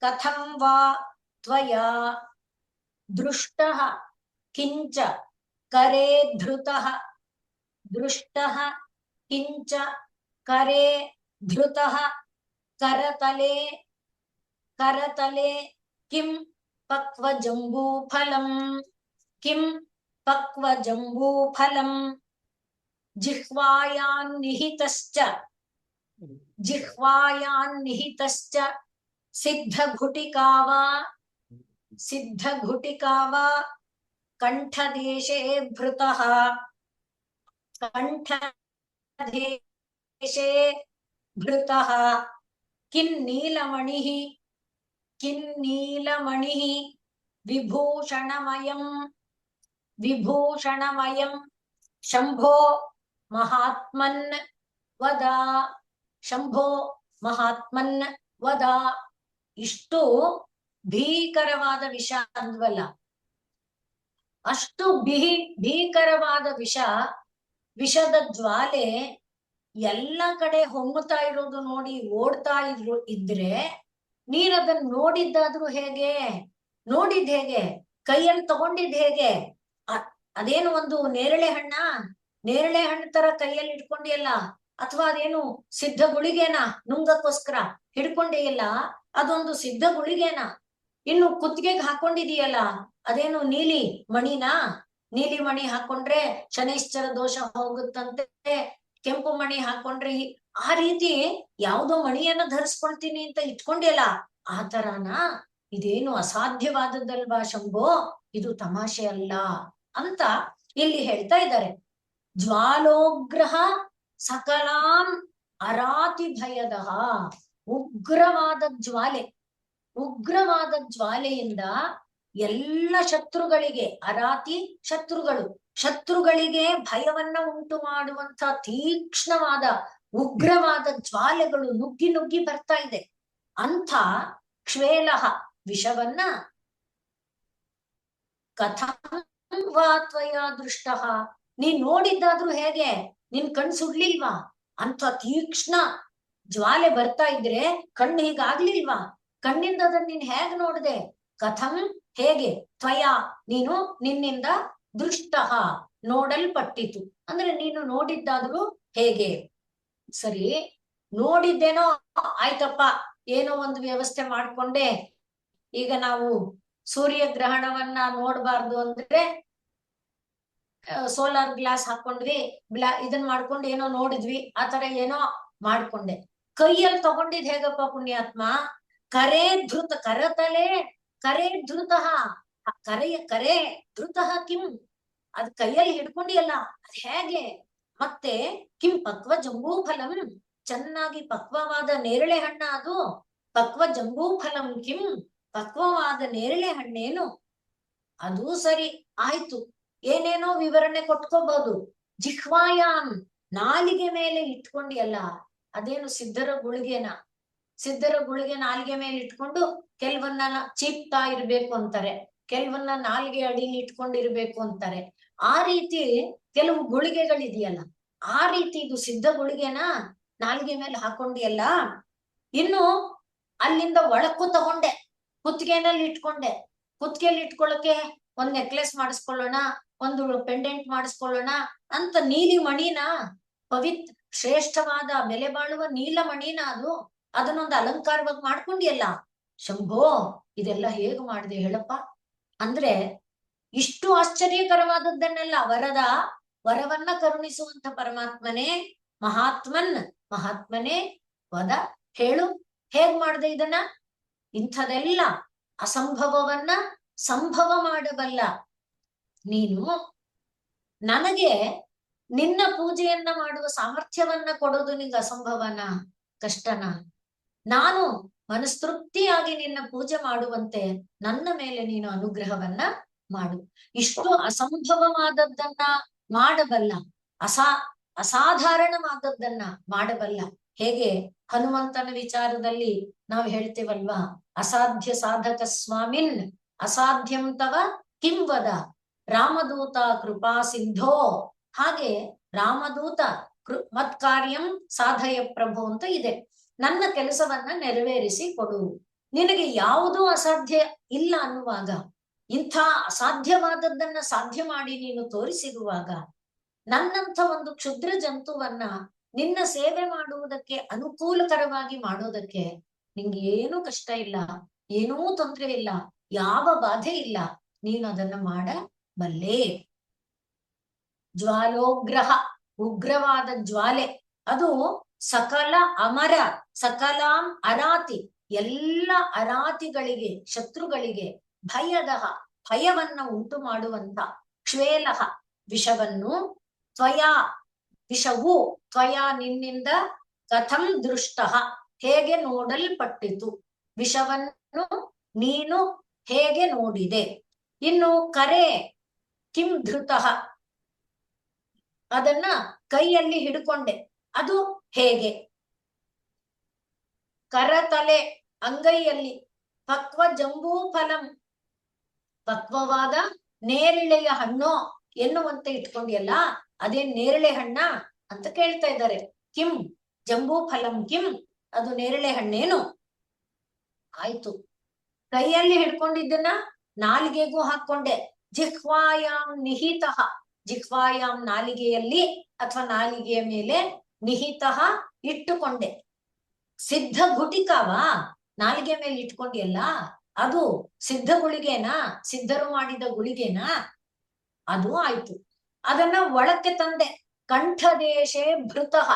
ಕಥಂ ವಾ ತ್ವಯಾ. ದೃಷ್ಟಃ ಕಿಂಚ ಕರೇ ಧೃತಃ, ದೃಷ್ಟಃ ಕಿಂಚ ಕರೇ ಧೃತಃ ಕರತಲೆ ಕಿಂ ಪಕ್ವಜಂಬೂಫಲಂ, ಕಿಂ ಪಕ್ವಜಂಬೂಫಲಂ ಜಿಹ್ವಾಯಾನ್ನಿಹಿತಶ್ಚ ಜಿಹ್ವಾಯಾನ್ನಿಹಿತಶ್ಚ ಸಿದ್ಧಘುಟಿಕಾವಾ ಸಿದ್ಧಘುಟಿಕಾವಾ ಕಂಠದೇಶೇ ಭೃತಃ ಕಂಠದೇಶೇ ಭೃತಃ ಕಿನ್ನೀಲಮಣಿಃ ಕಿನ್ನೀಲಮಣಿಃ ವಿಭೂಷಣಮಯಂ ವಿಭೂಷಣಮಯಂ ಶಂಭೋ ಮಹಾತ್ಮನ್ ವದ ಶಂಭೋ ಮಹಾತ್ಮನ್ ವದ. ಇಷ್ಟು ಭೀಕರವಾದ ವಿಷ ಅಂದ್ವಲ್ಲ, ಅಷ್ಟು ಭೀಕರವಾದ ವಿಷದ ಜ್ವಾಲೆ ಎಲ್ಲ ಕಡೆ ಹೊಮ್ಮುತ್ತಾ ಇರೋದು ನೋಡಿ ಓಡ್ತಾ ಇದ್ರೆ ನೀನ್ ಅದನ್ನ ನೋಡಿದ್ದಾದ್ರೂ ಹೇಗೆ? ನೋಡಿದ್ ಹೇಗೆ? ಕೈಯಲ್ಲಿ ತಗೊಂಡಿದ್ ಹೇಗೆ? ಅದೇನು ಒಂದು ನೇರಳೆ ಹಣ್ಣು ತರ ಕೈಯಲ್ಲಿ ಇಟ್ಕೊಂಡಿಯಲ್ಲ, ಅಥವಾ ಅದೇನು ಸಿದ್ಧ ಗುಳಿಗೆನಾ ನುಂಗಕ್ಕೋಸ್ಕರ ಹಿಡ್ಕೊಂಡಿಯಲ್ಲ, ಅದೊಂದು ಸಿದ್ಧ ಗುಳಿಗೆನಾ? ಇನ್ನು ಕುತ್ತಿಗೆಗೆ ಹಾಕೊಂಡಿದೀಯಲ್ಲ, ಅದೇನು ನೀಲಿ ಮಣಿ ಹಾಕೊಂಡ್ರೆ ಶನೈಶ್ಚರ ದೋಷ ಹೋಗುತ್ತಂತೆ, ಕೆಂಪು ಮಣಿ ಹಾಕೊಂಡ್ರೆ ಆ ರೀತಿ ಯಾವ್ದೋ ಮಣಿಯನ್ನ ಧರಿಸ್ಕೊಳ್ತೀನಿ ಅಂತ ಇಟ್ಕೊಂಡಿಯಲ್ಲ, ಆ ತರಾನ? ಇದೇನು ಅಸಾಧ್ಯವಾದದ್ದಲ್ವಾ ಶಂಭೋ, ಇದು ತಮಾಷೆ ಅಲ್ಲ ಅಂತ ಇಲ್ಲಿ ಹೇಳ್ತಾ ಇದ್ದಾರೆ. ಜ್ವಾಲೋಗ್ರಹ ಸಕಲಾಂ ಅರಾತಿ ಭಯದ. ಉಗ್ರವಾದ ಜ್ವಾಲೆಯಿಂದ ಎಲ್ಲ ಶತ್ರುಗಳಿಗೆ, ಅರಾತಿ ಶತ್ರುಗಳಿಗೆ ಭಯವನ್ನ ಉಂಟು ಮಾಡುವಂತ ತೀಕ್ಷ್ಣವಾದ ಉಗ್ರವಾದ ಜ್ವಾಲೆಗಳು ನುಗ್ಗಿ ಬರ್ತಾ ಇದೆ. ಅಂಥ ಕ್ಷೇಲಹ ವಿಷವನ್ನ ಕಥಂ ವಾ ತ್ವಯಾ ದೃಷ್ಟಃ, ನೀನ್ ನೋಡಿದ್ದಾದ್ರೂ ಹೇಗೆ? ನಿನ್ ಕಣ್ ಸುಡ್ಲಿಲ್ವಾ? ಅಂತ ತೀಕ್ಷ್ಣ ಜ್ವಾಲೆ ಬರ್ತಾ ಇದ್ರೆ ಕಣ್ಣು ಹೀಗಾಗ್ಲಿಲ್ವಾ? ಕಣ್ಣಿಂದ ಅದನ್ನ ನೀನ್ ಹೇಗ್ ನೋಡ್ದೆ? ಕಥಂ ಹೇಗೆ? ತ್ವಯಾ ನೀನು ನಿನ್ನಿಂದ ದೃಷ್ಟಃ ನೋಡಲ್ಪಟ್ಟಿತು ಅಂದ್ರೆ ನೀನು ನೋಡಿದ್ದಾದ್ರೂ ಹೇಗೆ? ಸರಿ, ನೋಡಿದ್ದೇನೋ ಆಯ್ತಪ್ಪ, ಏನೋ ಒಂದು ವ್ಯವಸ್ಥೆ ಮಾಡ್ಕೊಂಡೆ. ಈಗ ನಾವು ಸೂರ್ಯ ಗ್ರಹಣವನ್ನ ನೋಡ್ಬಾರ್ದು ಅಂದ್ರೆ ಸೋಲಾರ್ ಗ್ಲಾಸ್ ಹಾಕೊಂಡ್ವಿ, ಇದನ್ ಮಾಡ್ಕೊಂಡು ಏನೋ ನೋಡಿದ್ವಿ, ಆತರ ಏನೋ ಮಾಡ್ಕೊಂಡೆ. ಕೈಯಲ್ಲಿ ತಗೊಂಡಿದ್ ಹೇಗಪ್ಪ ಪುಣ್ಯಾತ್ಮ? ಕರೆ ಧೃತ ಕರತಲೆ ಕರೆ ಧೃತಃ ಕರೆ ಧೃತಃ ಕಿಂ, ಅದ್ ಕೈಯಲ್ಲಿ ಹಿಡ್ಕೊಂಡಿಯಲ್ಲ, ಅದ್ ಹೇಗೆ? ಮತ್ತೆ ಕಿಂ ಪಕ್ವ ಜಂಬೂಫಲಂ, ಚೆನ್ನಾಗಿ ಪಕ್ವವಾದ ನೇರಳೆ ಹಣ್ಣ ಅದು? ಪಕ್ವ ಜಂಬೂಫಲಂ ಕಿಂ, ಪಕ್ವವಾದ ನೇರಳೆ ಹಣ್ಣೇನು? ಅದು ಸರಿ ಆಯ್ತು, ಏನೇನೋ ವಿವರಣೆ ಕೊಟ್ಕೋಬಹುದು. ಜಿಹ್ವಾಯಾಮ್ ನಾಲಿಗೆ ಮೇಲೆ ಇಟ್ಕೊಂಡಿಯಲ್ಲ, ಅದೇನು ಸಿದ್ಧರ ಗುಳಿಗೆ ನಾಲಿಗೆ ಮೇಲೆ ಇಟ್ಕೊಂಡು ಕೆಲವನ್ನ ಚೀಪ್ತಾ ಇರ್ಬೇಕು ಅಂತಾರೆ, ಕೆಲವನ್ನ ನಾಲಿಗೆ ಅಡಿಲಿ ಇಟ್ಕೊಂಡಿರ್ಬೇಕು ಅಂತಾರೆ. ಆ ರೀತಿ ಕೆಲವು ಗುಳಿಗೆಗಳಿದೆಯಲ್ಲ, ಆ ರೀತಿ ಇದು ಸಿದ್ಧ ಗುಳಿಗೆನ ನಾಲಿಗೆ ಮೇಲೆ ಹಾಕೊಂಡಿಯಲ್ಲ. ಇನ್ನು ಅಲ್ಲಿಂದ ಒಳಕ್ಕೂ ತಗೊಂಡೆ, ಕುತ್ತಿಗೆನಲ್ಲಿ ಇಟ್ಕೊಂಡೆ. ಕುತ್ತಿಗೆಯಲ್ಲಿ ಇಟ್ಕೊಳ್ಳೋಕೆ ಒಂದ್ ನೆಕ್ಲೆಸ್ ಮಾಡಿಸ್ಕೊಳ್ಳೋಣ, ಒಂದು ಪೆಂಡೆಂಟ್ ಮಾಡಿಸ್ಕೊಳ್ಳೋಣ ಅಂತ ನೀಲಿ ಮಣಿನ, ಶ್ರೇಷ್ಠವಾದ ಬೆಲೆ ಬಾಳುವ ನೀಲ ಮಣಿನ ಅದು, ಅದನ್ನೊಂದು ಅಲಂಕಾರವಾಗಿ ಮಾಡ್ಕೊಂಡಿಯಲ್ಲ. ಶಂಭೋ, ಇದೆಲ್ಲ ಹೇಗ್ ಮಾಡಿದೆ ಹೇಳಪ್ಪ? ಅಂದ್ರೆ ಇಷ್ಟು ಆಶ್ಚರ್ಯಕರವಾದದ್ದನ್ನೆಲ್ಲ ವರವನ್ನ ಕರುಣಿಸುವಂತ ಪರಮಾತ್ಮನೇ, ಮಹಾತ್ಮನೇ ವದ, ಹೇಳು, ಹೇಗ್ ಮಾಡ್ದೆ ಇದನ್ನ? ಇಂಥದೆಲ್ಲ ಅಸಂಭವವನ್ನ ಸಂಭವ ಮಾಡಬಲ್ಲ ನೀನು ನನಗೆ ನಿನ್ನ ಪೂಜೆಯನ್ನ ಮಾಡುವ ಸಾಮರ್ಥ್ಯವನ್ನ ಕೊಡೋದು ನಿಂಗೆ ಅಸಂಭವನ, ಕಷ್ಟನ? ನಾನು ಮನಸ್ತೃಪ್ತಿಯಾಗಿ ನಿನ್ನ ಪೂಜೆ ಮಾಡುವಂತೆ ನನ್ನ ಮೇಲೆ ನೀನು ಅನುಗ್ರಹವನ್ನ ಮಾಡು. ಇಷ್ಟು ಅಸಂಭವವಾದದ್ದನ್ನ ಮಾಡಬಲ್ಲ, ಅಸಾಧಾರಣವಾದದ್ದನ್ನ ಮಾಡಬಲ್ಲ. ಹೇಗೆ ಹನುಮಂತನ ವಿಚಾರದಲ್ಲಿ ನಾವು ಹೇಳ್ತೇವಲ್ವಾ, ಅಸಾಧ್ಯ ಸಾಧಕ ಸ್ವಾಮಿನ್ ಅಸಾಧ್ಯಂ ತವ ಕಿಂವದ ರಾಮದೂತ ಕೃಪಾ ಸಿಂಧೋ. ಹಾಗೆ ರಾಮದೂತ ಮತ್ಕಾರ್ಯಂ ಸಾಧಯ ಪ್ರಭು ಅಂತ ಇದೆ. ನನ್ನ ಕೆಲಸವನ್ನ ನೆರವೇರಿಸಿ ಕೊಡು. ನಿನಗೆ ಯಾವುದೂ ಅಸಾಧ್ಯ ಇಲ್ಲ ಅನ್ನುವಾಗ, ಇಂಥ ಅಸಾಧ್ಯವಾದದ್ದನ್ನ ಸಾಧ್ಯ ಮಾಡಿ ನೀನು ತೋರಿಸಿರುವಾಗ, ನನ್ನಂಥ ಒಂದು ಕ್ಷುದ್ರ ಜಂತುವನ್ನ ನಿನ್ನ ಸೇವೆ ಮಾಡುವುದಕ್ಕೆ ಅನುಕೂಲಕರವಾಗಿ ಮಾಡೋದಕ್ಕೆ ನಿಂಗೆ ಏನೂ ಕಷ್ಟ ಇಲ್ಲ, ಏನೂ ತೊಂದರೆ ಇಲ್ಲ, ಯಾವ ಬಾಧೆ ಇಲ್ಲ. ನೀನು ಅದನ್ನ ಮಾಡಬಲ್ಲೆ. ಜ್ವಾಲೋಗ್ರಹ ಉಗ್ರವಾದ ಜ್ವಾಲೆ. ಅದು ಸಕಲ ಅಮರ ಸಕಲಾಂ ಅರಾತಿ, ಎಲ್ಲ ಅರಾತಿಗಳಿಗೆ ಶತ್ರುಗಳಿಗೆ ಭಯದಹ ಭಯವನ್ನ ಉಂಟು ಮಾಡುವಂತ ಕ್ಷೇಲಹ ವಿಷವನ್ನು ತ್ವಯಾ ವಿಷವು ತ್ವಯಾ ನಿನ್ನಿಂದ ಕಥಂ ದೃಷ್ಟ ಹೇಗೆ ನೋಡಲ್ಪಟ್ಟಿತು, ವಿಷವನ್ನು ನೀನು ಹೇಗೆ ನೋಡಿದೆ. ಇನ್ನು ಕರೆ ಕಿಂ ಧೃತಃ, ಅದನ್ನ ಕೈಯಲ್ಲಿ ಹಿಡ್ಕೊಂಡೆ, ಅದು ಹೇಗೆ. ಕರತಲೆ ಅಂಗೈಯಲ್ಲಿ ಪಕ್ವ ಜಂಬೂ ಫಲಂ, ಪಕ್ವವಾದ ನೇರಳೆಯ ಹಣ್ಣು ಎನ್ನುವಂತೆ ಇಟ್ಕೊಂಡಿಯಲ್ಲ, ಅದೇ ನೇರಳೆ ಹಣ್ಣ ಅಂತ ಕೇಳ್ತಾ ಇದ್ದಾರೆ. ಕಿಂ ಜಂಬೂ ಫಲಂ ಕಿಂ, ಅದು ನೇರಳೆ ಹಣ್ಣೇನು. ಆಯ್ತು, ಕೈಯಲ್ಲಿ ಹಿಡ್ಕೊಂಡಿದ್ದನ್ನ ನಾಲಿಗೆಗೂ ಹಾಕೊಂಡೆ. ಜಿಹ್ವಾಯಾಮ್ ನಿಹಿತಃ, ಜಿಹ್ವಾಯಾಮ್ ನಾಲಿಗೆಯಲ್ಲಿ ಅಥವಾ ನಾಲಿಗೆಯ ಮೇಲೆ ನಿಹಿತಃ ಇಟ್ಟುಕೊಂಡೆ. ಸಿದ್ಧ ಗುಟಿಕಾವಾ, ನಾಲಿಗೆ ಮೇಲೆ ಇಟ್ಕೊಂಡಿಯಲ್ಲ, ಅದು ಸಿದ್ಧ ಗುಳಿಗೆನಾ, ಸಿದ್ಧರು ಮಾಡಿದ ಗುಳಿಗೆನಾ, ಅದು ಆಯ್ತು. ಅದನ್ನ ಒಳಕ್ಕೆ ತಂದೆ. ಕಂಠದೇಶೇ ಭೃತಃ,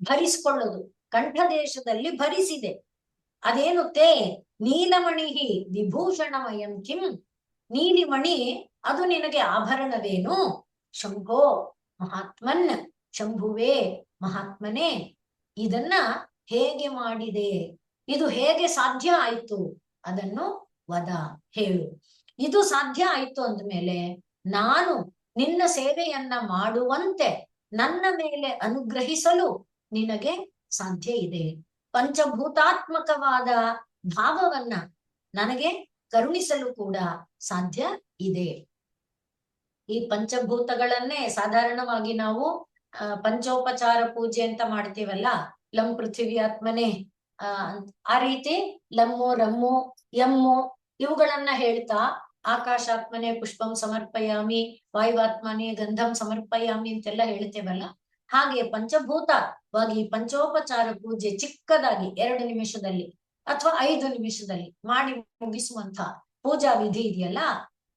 ಭರಿಸ್ಕೊಳ್ಳೋದು, ಕಂಠದೇಶದಲ್ಲಿ ಭರಿಸಿದೆ. ಅದೇನು ತೇ ನೀಲಮಣಿ ವಿಭೂಷಣಮಯಂ ಕಿಂ, ನೀಲಿಮಣಿ ಅದು ನಿನಗೆ ಆಭರಣವೇನು. ಶಂಭೋ ಮಹಾತ್ಮನ್, ಶಂಭುವೇ ಮಹಾತ್ಮನೇ, ಇದನ್ನ ಹೇಗೆ ಮಾಡಿದೆ, ಇದು ಹೇಗೆ ಸಾಧ್ಯ ಆಯ್ತು, ಅದನ್ನು ವದ ಹೇಳು. ಇದು ಸಾಧ್ಯ ಆಯ್ತು ಅಂದ್ಮೇಲೆ ನಾನು ನಿನ್ನ ಸೇವೆಯನ್ನ ಮಾಡುವಂತೆ ನನ್ನ ಮೇಲೆ ಅನುಗ್ರಹಿಸಲು ನಿನಗೆ ಸಾಧ್ಯ ಇದೆ. ಪಂಚಭೂತಾತ್ಮಕವಾದ ಭಾವವನ್ನ ನನಗೆ ಕರುಣಿಸಲು ಕೂಡ ಸಾಧ್ಯ ಇದೆ. ಈ ಪಂಚಭೂತಗಳನ್ನೇ ಸಾಧಾರಣವಾಗಿ ನಾವು ಪಂಚೋಪಚಾರ ಪೂಜೆ ಅಂತ ಮಾಡ್ತೀವಲ್ಲ, ಲಂ ಪೃಥ್ವಿ ಆತ್ಮನೆ, ಆ ರೀತಿ ಲಮ್ಮು ರಮ್ಮು ಯಮ್ಮು ಇವುಗಳನ್ನ ಹೇಳ್ತಾ, ಆಕಾಶಾತ್ಮನೆ ಪುಷ್ಪಂ ಸಮರ್ಪಯಾಮಿ, ವಾಯುವಾತ್ಮನೆ ಗಂಧಂ ಸಮರ್ಪಯಾಮಿ ಅಂತೆಲ್ಲ ಹೇಳ್ತೇವಲ್ಲ, ಹಾಗೆ ಪಂಚಭೂತವಾಗಿ ಪಂಚೋಪಚಾರ ಪೂಜೆ ಚಿಕ್ಕದಾಗಿ 2 ನಿಮಿಷದಲ್ಲಿ ಅಥವಾ 5 ನಿಮಿಷದಲ್ಲಿ ಮಾಡಿ ಮುಗಿಸುವಂತ ಪೂಜಾ ವಿಧಿ ಇದೆಯಲ್ಲ,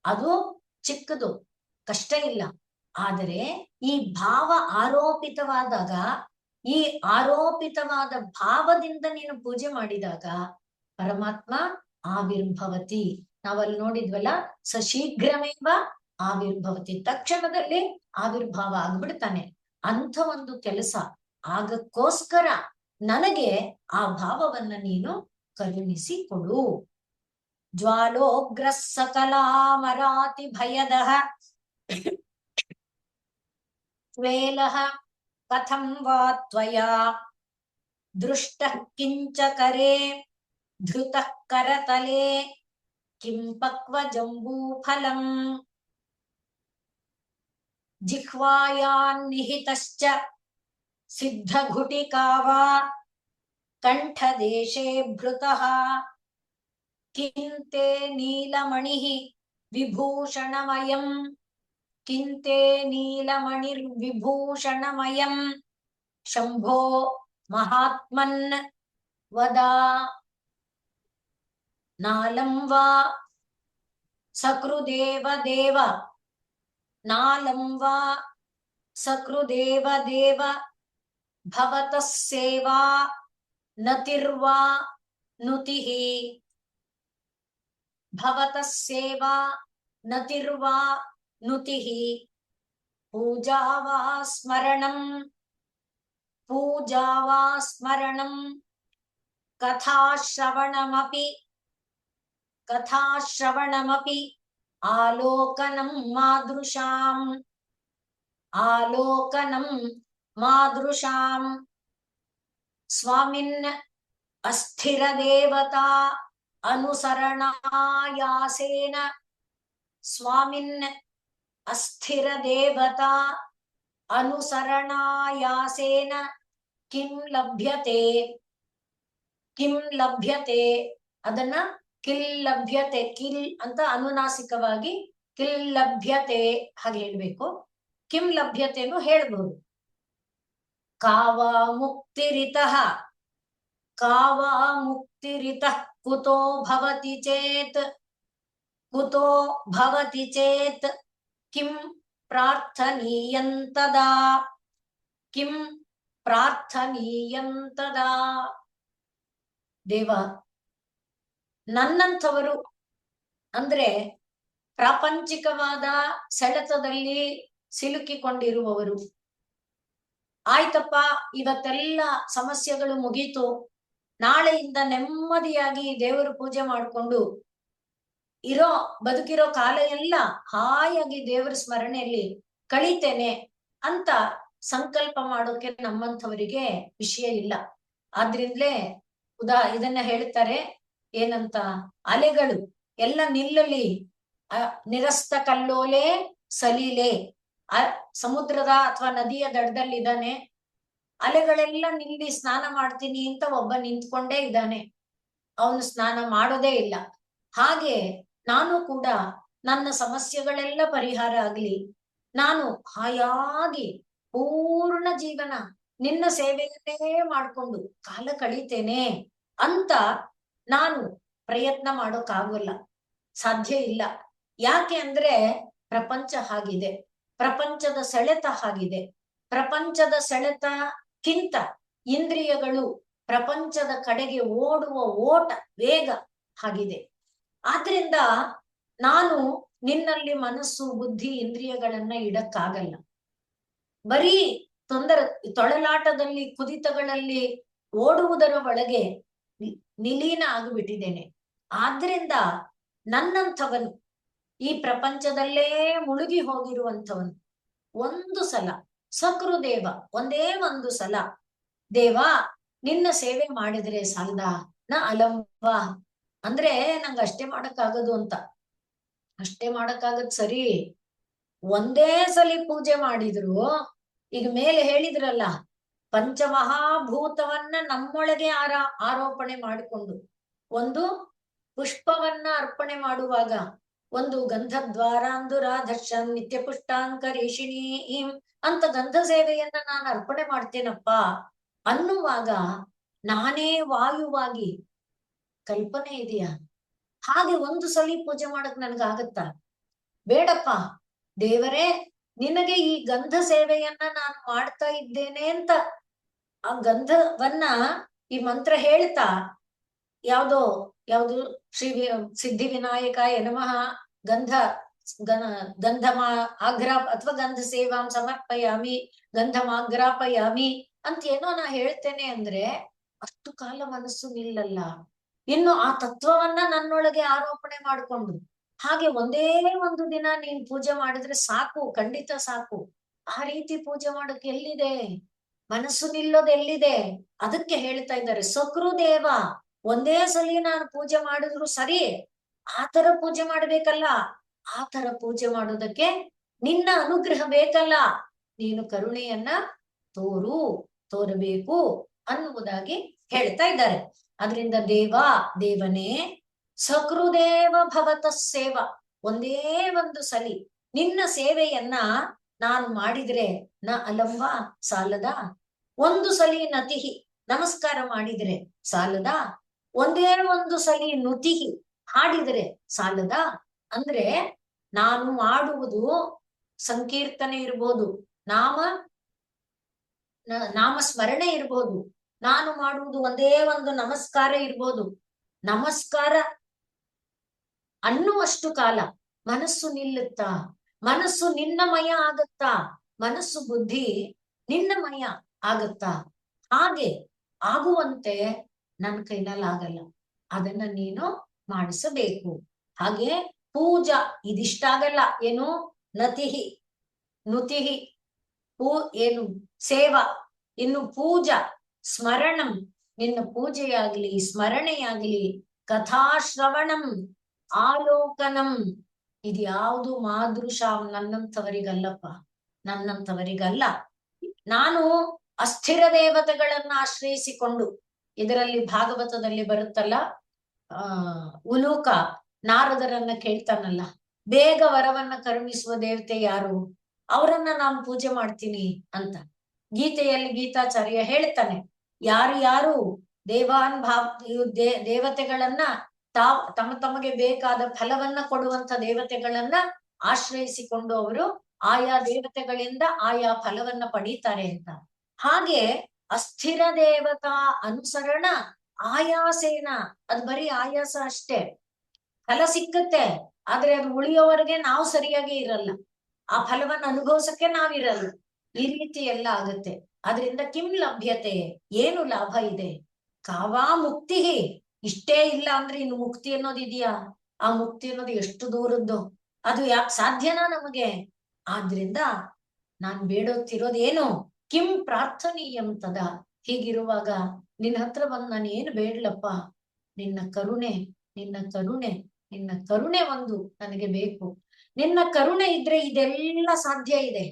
ಅದು ಚಿಕ್ಕದು, ಕಷ್ಟ ಇಲ್ಲ. ಆದರೆ ಈ ಭಾವ ಆರೋಪಿತವಾದಾಗ, ಈ ಆರೋಪಿತವಾದ ಭಾವದಿಂದ ನೀನು ಪೂಜೆ ಮಾಡಿದಾಗ ಪರಮಾತ್ಮ ಆವಿರ್ಭವತಿ. ನಾವಲ್ಲಿ ನೋಡಿದ್ವಲ್ಲ, ಶೀಘ್ರಮೇವ ಆವಿರ್ಭವತಿ, ತಕ್ಷಣದಲ್ಲಿ ಆವಿರ್ಭಾವ ಆಗ್ಬಿಡ್ತಾನೆ. ಅಂಥ ಒಂದು ಕೆಲಸ ಆಗಕ್ಕೋಸ್ಕರ ನನಗೆ ಆ ಭಾವವನ್ನ ನೀನು ಕರುಣಿಸಿ ಕೊಡು. ಜ್ವಾಲೋಗ್ರ ಸಕಲಾಮರಾತಿ ಭಯದಃ ತ್ವೇಲಃ ಕಥಂ ವಾ ತ್ವಯಾ ದೃಷ್ಟಃ ಕಿಂಚ ಕರೆ ಧೃತಃ ಕರತಲೆ ಕಿಂ ಪಕ್ವ ಜಂಬೂಫಲಂ ಜಿಹ್ವಾಯಾನ್ನಿಹಿತಶ್ಚ ಸಿದ್ಧಘುಟಿಕಾ ವಾ ಕಂಠದೇಶೇ ಭೃತಃ ಕಿಂತೆ ನೀಲಮಣಿಃ ವಿಭೂಷಣಮಯಂ ಕಿಂತೆ ನೀಲಮಣಿರ್ವಿಭೂಷಣಮಯಂ ಶಂಭೋ ಮಹಾತ್ಮನ್ ವದ. ನಾಲಂ ವಾ ಸಕೃದೇವ ದೇವ, ನಾಲಂ ವಾ ಸಕೃದೇವ ದೇವ ಭವತಃ ಸೇವಾ ನತಿರ್ವಾ ನುತಿಃ, ಭವತಃ ಸೇವಾ ನತಿರ್ವಾ ನುತಿಃ ಪೂಜಾ ವಾ ಸ್ಮರಣಂ, ಪೂಜಾ ವಾ ಸ್ಮರಣಂ ಕಥಾಶ್ರವಣಮಪಿ, ಕಥಾಶ್ರವಣಮಪಿ ಆಲೋಕನಂ ಮಾದೃಶಾಂ, ಆಲೋಕನಂ ಮಾದೃಶಾಂ ಸ್ವಾಮಿನ್ ಅಸ್ಥಿರ ದೇವತಾ ಅನುಸರಣಾಯಾಸೇನ, ಸ್ವಾಮಿನ್ ಅಸ್ಥಿರ ದೇವತಾ ಅನುಸರಣಾಯಾಸೇನ ಕಿಂ ಲಭ್ಯತೆ, ಕಿಂ ಲಭ್ಯತೆ ಅದನ್ನ ಕಿಲ್ ಲಭ್ಯತೆ, ಕಿಲ್ ಅಂತ ಅನುನಾಸಿಕವಾಗಿ ಕಿಲ್ ಲಭ್ಯತೆ ಹಾಗೆ ಹೇಳ್ಬೇಕು. ಕಿಂ ಲಭ್ಯತೆನು ಹೇಳ್ಬಹುದು. ಕಾವಾ ಮುಕ್ತಿರಿತಃ, ಕಾವಾ ಮುಕ್ತಿರಿತಃ ಕುತೋ ಭವತಿ ಚೇತ್, ಕುತೋ ಭವತಿ ಚೇತ್ ಕಿಂ ಪ್ರಾರ್ಥನೀಯಂ ತದಾ, ಕಿಂ ಪ್ರಾರ್ಥನೀಯಂತದಾ. ದೇವ, ನನ್ನಂಥವರು ಅಂದ್ರೆ ಪ್ರಾಪಂಚಿಕವಾದ ಸೆಳೆತದಲ್ಲಿ ಸಿಲುಕಿಕೊಂಡಿರುವವರು, ಆಯ್ತಪ್ಪ ಇವತ್ತೆಲ್ಲ ಸಮಸ್ಯೆಗಳು ಮುಗೀತು, ನಾಳೆಯಿಂದ ನೆಮ್ಮದಿಯಾಗಿ ದೇವರ ಪೂಜೆ ಮಾಡ್ಕೊಂಡು ಬದುಕಿರೋ ಕಾಲ ಎಲ್ಲ ಹಾಯಾಗಿ ದೇವರ ಸ್ಮರಣೆಯಲ್ಲಿ ಕಳೀತೇನೆ ಅಂತ ಸಂಕಲ್ಪ ಮಾಡೋಕೆ ನಮ್ಮಂಥವರಿಗೆ ವಿಷಯ ಇಲ್ಲ. ಆದ್ರಿಂದಲೇ ಇದನ್ನ ಹೇಳ್ತಾರೆ ಏನಂತ, ಅಲೆಗಳು ಎಲ್ಲ ನಿಲ್ಲಲಿ, ನಿರಸ್ತ ಕಲ್ಲೋಲೆ ಸಲೀಲೆ. ಸಮುದ್ರದ ಅಥವಾ ನದಿಯ ದಡದಲ್ಲಿ ಇದ್ದಾನೆ, ಅಲೆಗಳೆಲ್ಲ ನಿಲ್ಲಿ ಸ್ನಾನ ಮಾಡ್ತೀನಿ ಅಂತ ಒಬ್ಬ ನಿಂತ್ಕೊಂಡೇ ಇದ್ದಾನೆ, ಅವನು ಸ್ನಾನ ಮಾಡೋದೇ ಇಲ್ಲ. ಹಾಗೆ ನಾನು ಕೂಡ ನನ್ನ ಸಮಸ್ಯೆಗಳೆಲ್ಲ ಪರಿಹಾರ ಆಗ್ಲಿ, ನಾನು ಹಾಯಾಗಿ ಪೂರ್ಣ ಜೀವನ ನಿನ್ನ ಸೇವೆಯನ್ನೇ ಮಾಡ್ಕೊಂಡು ಕಾಲ ಕಳೀತೇನೆ ಅಂತ ನಾನು ಪ್ರಯತ್ನ ಮಾಡೋಕ್ಕಾಗಲ್ಲ, ಸಾಧ್ಯ ಇಲ್ಲ. ಯಾಕೆ ಅಂದ್ರೆ ಪ್ರಪಂಚ ಹಾಗಿದೆ, ಪ್ರಪಂಚದ ಸೆಳೆತ ಹಾಗಿದೆ. ಪ್ರಪಂಚದ ಸೆಳೆತಕ್ಕಿಂತ ಇಂದ್ರಿಯಗಳು ಪ್ರಪಂಚದ ಕಡೆಗೆ ಓಡುವ ಓಟ ವೇಗ ಹಾಗಿದೆ. ಆದ್ರಿಂದ ನಾನು ನಿನ್ನಲ್ಲಿ ಮನಸ್ಸು ಬುದ್ಧಿ ಇಂದ್ರಿಯಗಳನ್ನ ಇಡಕ್ಕಾಗಲ್ಲ. ಬರೀ ತೊಳಲಾಟದಲ್ಲಿ ಕುದಿತಗಳಲ್ಲಿ ಓಡುವುದರ ಒಳಗೆ ನಿಲೀನ ಆಗಿಬಿಟ್ಟಿದ್ದೇನೆ. ಆದ್ರಿಂದ ನನ್ನಂಥವನು, ಈ ಪ್ರಪಂಚದಲ್ಲೇ ಮುಳುಗಿ ಹೋಗಿರುವಂಥವನು, ಒಂದು ಸಲ ಸಕೃದೇವ, ಒಂದೇ ಒಂದು ಸಲ ದೇವ ನಿನ್ನ ಸೇವೆ ಮಾಡಿದ್ರೆ ಸಾಲ್ದ ನ ಅಲಂವ. ಅಂದ್ರೆ ನಂಗೆ ಅಷ್ಟೇ ಮಾಡಕ್ಕಾಗದು ಅಂತ. ಅಷ್ಟೇ ಮಾಡಕ್ಕಾಗದ್ ಸರಿ, ಒಂದೇ ಸಲಿ ಪೂಜೆ ಮಾಡಿದ್ರು, ಈಗ ಮೇಲೆ ಹೇಳಿದ್ರಲ್ಲ ಪಂಚಮಹಾಭೂತವನ್ನ ನಮ್ಮೊಳಗೆ ಆರೋಪಣೆ ಮಾಡಿಕೊಂಡು, ಒಂದು ಪುಷ್ಪವನ್ನ ಅರ್ಪಣೆ ಮಾಡುವಾಗ ಒಂದು ಗಂಧದ್ವಾರಾಂಧುರಾಧರ್ಶಂ ನಿತ್ಯ ಪುಷ್ಟಾಂಕರೇಷಿಣಿ ಅಂತ ಗಂಧ ಸೇವೆಯನ್ನ ನಾನು ಅರ್ಪಣೆ ಮಾಡ್ತೇನಪ್ಪ ಅನ್ನುವಾಗ ನಾನೇ ವಾಯುವಾಗಿ ಕಲ್ಪನೆ ಇದೆಯಾ? ಹಾಗೆ ಒಂದು ಸಲಿ ಪೂಜೆ ಮಾಡಕ್ ನನ್ಗಾಗತ್ತಾ? ಬೇಡಪ್ಪ ದೇವರೇ, ನಿನಗೆ ಈ ಗಂಧ ಸೇವೆಯನ್ನ ನಾನು ಮಾಡ್ತಾ ಇದ್ದೇನೆ ಅಂತ ಆ ಗಂಧವನ್ನ ಈ ಮಂತ್ರ ಹೇಳ್ತಾ, ಯಾವುದು ಸಿದ್ಧಿ ವಿನಾಯಕಾಯ ನಮಃ ಗಂಧಮ ಆಗ್ರಾ ಅಥವಾ ಗಂಧ ಸೇವಾಂ ಸಮರ್ಪಯಾಮಿ ಗಂಧಮಾಗ್ರಾಪಯಾಮಿ ಅಂತ ಏನೋ ನಾ ಹೇಳ್ತೇನೆ ಅಂದ್ರೆ ಅಷ್ಟು ಕಾಲ ಮನಸ್ಸು ನಿಲ್ಲಲ್ಲ. ಇನ್ನು ಆ ತತ್ವವನ್ನ ನನ್ನೊಳಗೆ ಆರೋಪಣೆ ಮಾಡಿಕೊಂಡು ಹಾಗೆ ಒಂದೇ ಒಂದು ದಿನ ನೀನ್ ಪೂಜೆ ಮಾಡಿದ್ರೆ ಸಾಕು, ಖಂಡಿತ ಸಾಕು. ಆ ರೀತಿ ಪೂಜೆ ಮಾಡೋಕೆ ಎಲ್ಲಿದೆ ಮನಸ್ಸು ನಿಲ್ಲೋದು, ಎಲ್ಲಿದೆ? ಅದಕ್ಕೆ ಹೇಳ್ತಾ ಇದ್ದಾರೆ ಸಕೃದೇವ, ಒಂದೇ ಸಲಿ ನಾನು ಪೂಜೆ ಮಾಡಿದ್ರು ಸರಿ, ಆತರ ಪೂಜೆ ಮಾಡ್ಬೇಕಲ್ಲ. ಆತರ ಪೂಜೆ ಮಾಡೋದಕ್ಕೆ ನಿನ್ನ ಅನುಗ್ರಹ ಬೇಕಲ್ಲ, ನೀನು ಕರುಣೆಯನ್ನ ತೋರಬೇಕು ಅನ್ನುವುದಾಗಿ ಹೇಳ್ತಾ ಇದ್ದಾರೆ. ಅದರಿಂದ ದೇವನೇ ಸಕೃದೇವ ಭವತ ಸೇವ, ಒಂದೇ ಒಂದು ಸಲಿ ನಿನ್ನ ಸೇವೆಯನ್ನ ನಾನು ಮಾಡಿದ್ರೆ ನ ಅಲಂವ ಸಾಲದ, ಒಂದು ಸಲಿ ನತಿಹಿ ನಮಸ್ಕಾರ ಮಾಡಿದ್ರೆ ಸಾಲದ, ಒಂದೇ ಒಂದು ಸಲಿ ನುತಿಹಿ ಹಾಡಿದ್ರೆ ಸಾಲದ. ಅಂದ್ರೆ ನಾನು ಮಾಡುವುದು ಸಂಕೀರ್ತನೆ ಇರ್ಬೋದು, ನಾಮ ಸ್ಮರಣೆ ಇರ್ಬೋದು, ನಾನು ಮಾಡುವುದು ಒಂದೇ ಒಂದು ನಮಸ್ಕಾರ ಇರ್ಬೋದು. ನಮಸ್ಕಾರ ಅನ್ನುವಷ್ಟು ಕಾಲ ಮನಸ್ಸು ನಿಲ್ಲುತ್ತಾ? ಮನಸ್ಸು ನಿನ್ನಮಯ ಆಗತ್ತಾ? ಮನಸ್ಸು ಬುದ್ಧಿ ನಿನ್ನಮಯ ಆಗತ್ತಾ? ಹಾಗೆ ಆಗುವಂತೆ ನನ್ನ ಕೈನಲ್ಲಿ ಆಗಲ್ಲ, ಅದನ್ನ ನೀನು ಮಾಡಿಸಬೇಕು. ಹಾಗೆ ಪೂಜಾ ಇದಿಷ್ಟಾಗಲ್ಲ, ಏನು ನತಿಹಿ ನುತಿಹಿ ಏನು ಸೇವಾ, ಇನ್ನು ಪೂಜಾ ಸ್ಮರಣಂ, ನಿನ್ನ ಪೂಜೆಯಾಗ್ಲಿ ಸ್ಮರಣೆಯಾಗ್ಲಿ, ಕಥಾಶ್ರವಣಂ ಆಲೋಕನಂ, ಇದ್ಯಾವುದು ಮಾದೃಶಾಂ ನನ್ನಂಥವರಿಗಲ್ಲಪ್ಪ, ನನ್ನಂಥವರಿಗಲ್ಲ. ನಾನು ಅಸ್ಥಿರ ದೇವತೆಗಳನ್ನ ಆಶ್ರಯಿಸಿಕೊಂಡು, ಇದರಲ್ಲಿ ಭಾಗವತದಲ್ಲಿ ಬರುತ್ತಲ್ಲ, ಉಲೂಕ ನಾರದರನ್ನ ಕೇಳ್ತಾನಲ್ಲ, ಬೇಗ ವರವನ್ನ ಕರುಣಿಸುವ ದೇವತೆ ಯಾರು, ಅವರನ್ನ ನಾನು ಪೂಜೆ ಮಾಡ್ತೀನಿ ಅಂತ. ಗೀತೆಯಲ್ಲಿ ಗೀತಾಚಾರ್ಯ ಹೇಳ್ತಾನೆ, ಯಾರು ದೇವಾನ್ ದೇವತೆಗಳನ್ನ ತಮಗೆ ಬೇಕಾದ ಫಲವನ್ನ ಕೊಡುವಂತ ದೇವತೆಗಳನ್ನ ಆಶ್ರಯಿಸಿಕೊಂಡು ಅವರು ಆಯಾ ದೇವತೆಗಳಿಂದ ಆಯಾ ಫಲವನ್ನ ಪಡೀತಾರೆ ಅಂತ. ಹಾಗೆ ಅಸ್ಥಿರ ದೇವತಾ ಅನುಸರಣ ಆಯಾಸೇನ, ಅದ್ ಬರೀ ಆಯಾಸ ಅಷ್ಟೇ. ಫಲ ಸಿಕ್ಕತ್ತೆ, ಆದ್ರೆ ಅದು ಉಳಿಯೋವರೆಗೆ ನಾವು ಸರಿಯಾಗಿ ಇರಲ್ಲ, ಆ ಫಲವನ್ನ ಅನುಭವಿಸಕ್ಕೆ ನಾವಿರಲ್ಲ. ಈ ರೀತಿ ಎಲ್ಲ ಆಗುತ್ತೆ. ಅದರಿಂದ ಕಿಂ ಲಭ್ಯತೆ, ಏನು ಲಾಭ ಇದೆ? ಕಾವಾ ಮುಕ್ತಿ, ಇಷ್ಟೇ ಇಲ್ಲ ಅಂದ್ರೆ ಇನ್ನು ಮುಕ್ತಿ ಅನ್ನೋದಿದೆಯಾ? ಆ ಮುಕ್ತಿ ಅನ್ನೋದು ಎಷ್ಟು ದೂರದ್ದು, ಅದು ಸಾಧ್ಯನಾ ನಮಗೆ? ಆದ್ರಿಂದ ನಾನ್ ಬೇಡೋತಿರೋದೇನು? ಕಿಂ ಪ್ರಾರ್ಥನೀಯಂ ತದ. ಹೀಗಿರುವಾಗ ನಿನ್ನ ಹತ್ರ ಬಂದು ನಾನು ಏನು ಬೇಡ್ಲಪ್ಪ, ನಿನ್ನ ಕರುಣೆ, ನಿನ್ನ ಕರುಣೆ, ನಿನ್ನ ಕರುಣೆ ಒಂದು ನನಗೆ ಬೇಕು. ನಿನ್ನ ಕರುಣೆ ಇದ್ರೆ ಇದೆಲ್ಲ ಸಾಧ್ಯ ಇದೆ.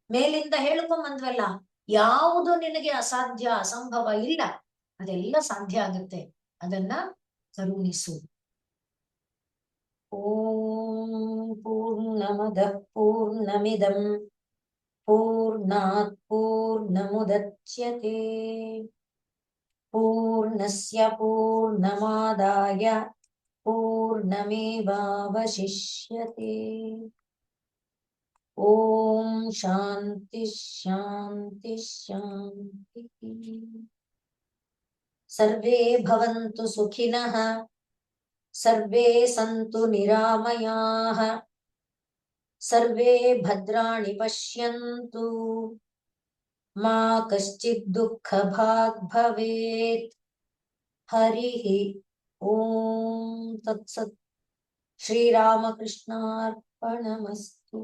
ಮೇಲಿಂದ ಹೇಳ್ಕೊಂಬಂದ್ವಲ್ಲ, ಯಾವುದು ನಿನಗೆ ಅಸಾಧ್ಯ ಅಸಂಭವ ಇಲ್ಲ, ಅದೆಲ್ಲ ಸಾಧ್ಯ ಆಗುತ್ತೆ. ಅದನ್ನ ಕರುಣಿಸು. ಓಂ ಪೂರ್ಣಮದಃ ಪೂರ್ಣಮಿದಂ ಪೂರ್ಣಾತ್ ಪೂರ್ಣಮುದಚ್ಯತೆ ಪೂರ್ಣಸ್ಯ ಪೂರ್ಣಮಾದಾಯ ಪೂರ್ಣಮೇವಾವಶಿಷ್ಯತೆ. ಓಂ ಶಾಂತಿ ಶಾಂತಿ ಶಾಂತಿ. ಸರ್ವೇ ಭವಂತು ಸುಖಿನಃ, ಸರ್ವೇ ಸಂತು ನಿರಾಮಯಾಃ, ಸರ್ವೇ ಭದ್ರಾಣಿ ಪಶ್ಯಂತು, ಮಾ ಕಶ್ಚಿತ್ ದುಃಖ ಭಾಗ್ ಭವೇತ್. ಹರಿಃ ಓಂ ತತ್ಸತ್. ಶ್ರೀರಾಮಕೃಷ್ಣಾರ್ಪಣಮಸ್ತು.